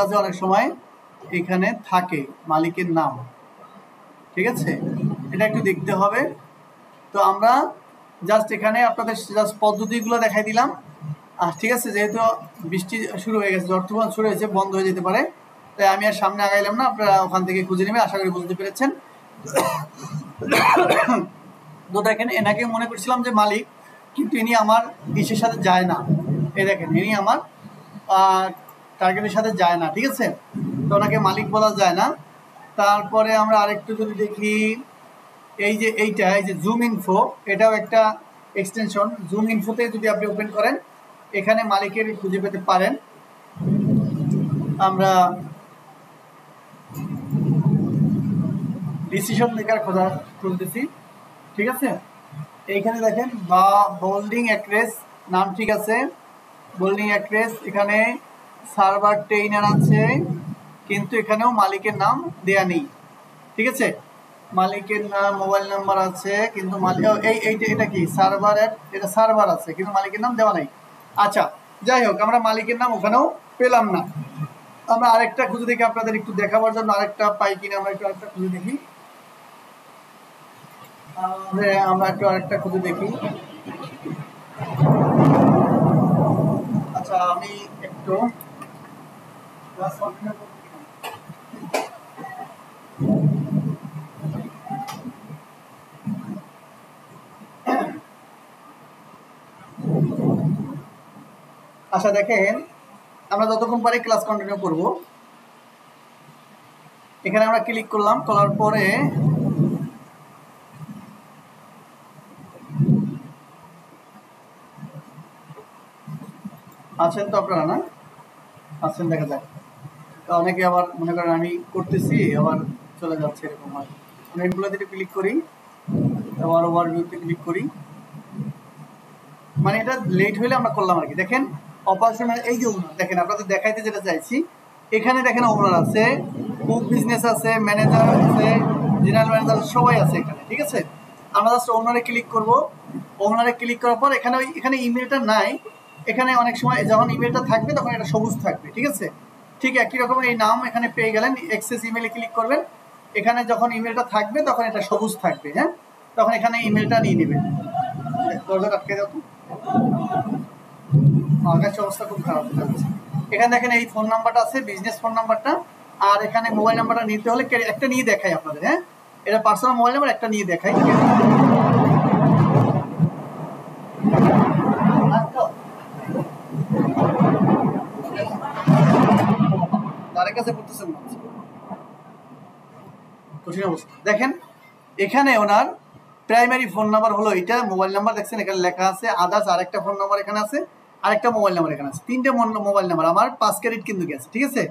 S1: আজ অনেক সময় এখানে থাকে মালিকের নাম, ঠিক আছে? এটা একটু দেখতে হবে। তো আমরা জাস্ট এখানে আপনাদের জাস্ট পদ্ধতিগুলো দেখাই দিলাম, ঠিক আছে? যেহেতু বৃষ্টি শুরু হয়ে গেছে, ঝড় তুফান শুরু হয়েছে, বন্ধ হয়ে যেতে পারে, তাই আমি আর সামনে আগাইলাম না, আপনারা ওখান থেকে খুঁজে নেবেন। আশা করি বুঝতে পেরেছেন। তো দেখেন এনাকে মনে করছিলাম যে মালিক, কিন্তু ইনি আমার ইসের সাথে যায় না। এই দেখেন ইনি আমার টার্গেটের সাথে যায় না, ঠিক আছে? তো ওনাকে মালিক বলা যায় না। তারপরে আমরা আরেকটু যদি দেখি, এই যে এই যে জুম ইনফো, এটাও একটা এক্সটেনশন। জুম ইনফোতে যদি আপনি ওপেন করেন, এখানে মালিকের খুঁজে পেতে পারেন। আমরা ডিসিশন মেকার খোঁজা খুঁজতেছি, ঠিক আছে? এইখানে দেখেন বা বোল্ডিং অ্যাক্ট্রেস নাম, ঠিক আছে? বোল্ডিং অ্যাক্ট্রেস, এখানে সার্ভার ট্রেইনার আছে, কিন্তু এখানেও মালিকের নাম দেয়া নেই, ঠিক আছে? মালিকের নাম, মোবাইল নাম্বার আছে, কিন্তু এটা কি সার্ভারের, এটা সার্ভার আছে কিন্তু মালিকের নাম দেওয়া নাই। আচ্ছা যাই হোক, আমরা মালিকের নাম ওখানেও পেলাম না। আমরা আরেকটা খুঁজে দেখি, আপনাদের একটু দেখাবার জন্য আরেকটা পাই কিনা আমরা একটু আরেকটা খুঁজে দেখি। আমরা একটু আরেকটা খুঁজে দেখি। আচ্ছা আমি একটু আচ্ছা দেখেন, আমরা যতক্ষণ পারি ক্লাস কন্টিনিউ করব। এখানে আমরা ক্লিক করলাম, করার পরে আছেন তো আপনারা না? আছেন, দেখা যাক। তো অনেকে আবার মনে করেন আমি করতেছি আবার চলে যাচ্ছে, এরকম হয়। আমি এগুলোতে ক্লিক করি, আবার ওভারভিউতে ক্লিক করি, মানে এটা লেট হইলে আমরা করলাম আর কি। দেখেন অপারেশনাল, এই যে ওনার, দেখেন আপনাদের দেখাইতে যেটা চাইছি, এখানে দেখেন ওনার আছে, কুক বিজনেস আছে, ম্যানেজার আছে, জেনারেল ম্যানেজার, সবাই আছে এখানে, ঠিক আছে। আমরা জাস্ট ওনারে ক্লিক করব। ওনারে ক্লিক করার পর এখানে ইমেলটা নাই, এখানে অনেক সময় যখন ইমেলটা থাকবে তখন এটা সবুজ থাকবে, ঠিক আছে। ঠিক একই রকম এই নাম এখানে পেয়ে গেলেন, এক্সেস ইমেলে ক্লিক করবেন, এখানে যখন ইমেলটা থাকবে তখন এটা সবুজ থাকবে, হ্যাঁ, তখন এখানে ইমেলটা নিয়ে নেবেন। দরজা আটকে দাও তো, আকাশের অবস্থা খুব খারাপ যাচ্ছে। এখানে দেখেন এই ফোন নাম্বারটা আছে, বিজনেস ফোন নাম্বারটা, আর এখানে মোবাইল নাম্বারটা নিতে হলে একটা নিয়ে দেখাই আপনাদের, হ্যাঁ, এটা পার্সোনাল মোবাইল নাম্বার, একটা নিয়ে দেখাই। তার কাছে করতেছেন কঠিন অবস্থা। দেখেন এখানে ওনার প্রাইমারি ফোন নাম্বার হলো এটা, মোবাইল নাম্বার দেখছেন এখানে লেখা আছে, আদার্স আরেকটা ফোন নাম্বার এখানে আছে, আরেকটা মোবাইল নাম্বার এখানে আছে, তিনটে মোবাইল নাম্বার। আমার 5 ক্রেডিট কিন্তু গেছে, ঠিক আছে।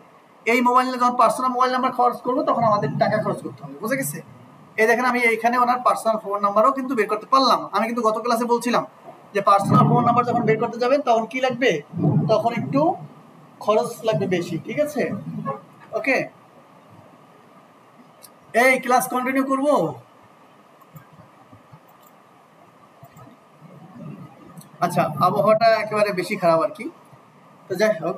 S1: এই মোবাইল যখন পার্সোনাল মোবাইল নাম্বার খরচ করবো তখন আমাদের টাকা খরচ করতে হবে, বুঝে গেছে। এই দেখেন আমি এখানে ওনার পার্সোনাল ফোন নাম্বারও কিন্তু বের করতে পারলাম। আমি কিন্তু গত ক্লাসে বলছিলাম যে পার্সোনাল ফোন নাম্বার যখন বের করতে যাবেন তখন কি লাগবে, তখন একটু খরচ লাগবে বেশি, ঠিক আছে। ওকে, এই ক্লাস কন্টিনিউ করব। আচ্ছা, আবহাওয়াটা একেবারে বেশি খারাপ আর কি, তো যাই হোক।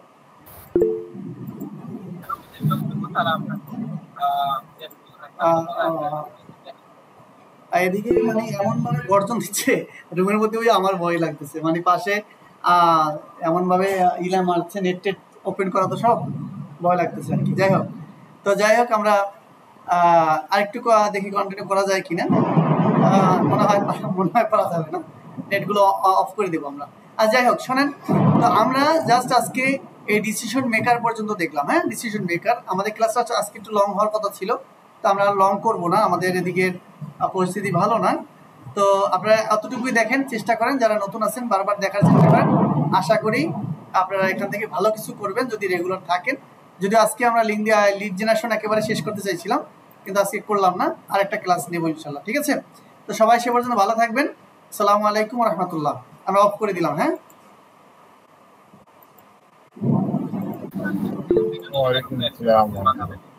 S1: এদিকে মানে এমন ভাবে গর্জন দিচ্ছে রুমের মধ্যে, ওই আমার ভয় লাগতেছে, মানে পাশে এমন ভাবে ইলা মারছে, নেট টেট ওপেন করা, তো সব ভয় লাগতেছে আর কি। যাই হোক, তো যাই হোক আমরা আরেকটু দেখি কন্টিনিউ করা যায় কিনা। মনে হয় পারা যাবে না, নেটগুলো অফ করে দেবো আমরা। আর যাই হোক শোনেন, তো আমরা জাস্ট আজকে এই ডিসিশন মেকার পর্যন্ত দেখলাম, হ্যাঁ, ডিসিশন মেকার। আমাদের ক্লাসটা আজকে একটু লং হওয়ার কথা ছিল, তো আমরা লং করব না, আমাদের এদিকে পরিস্থিতি ভালো না। তো আপনারা এতটুকুই দেখেন, চেষ্টা করেন, যারা নতুন আছেন বারবার দেখার চেষ্টা করেন। আশা করি আপনারা এখান থেকে ভালো কিছু করবেন যদি রেগুলার থাকেন। যদি আজকে আমরা লিড জেনারেশন একেবারে শেষ করতে চাইছিলাম, কিন্তু আজকে করলাম না, আর একটা ক্লাস নেব ইনশাল্লাহ, ঠিক আছে। তো সবাই সে পর্যন্ত ভালো থাকবেন। আসসালামু আলাইকুম রহমতুল্লাহ। আমরা অফ করে দিলাম, হ্যাঁ।
S2: ওয়ালাইকুম আসসালাম।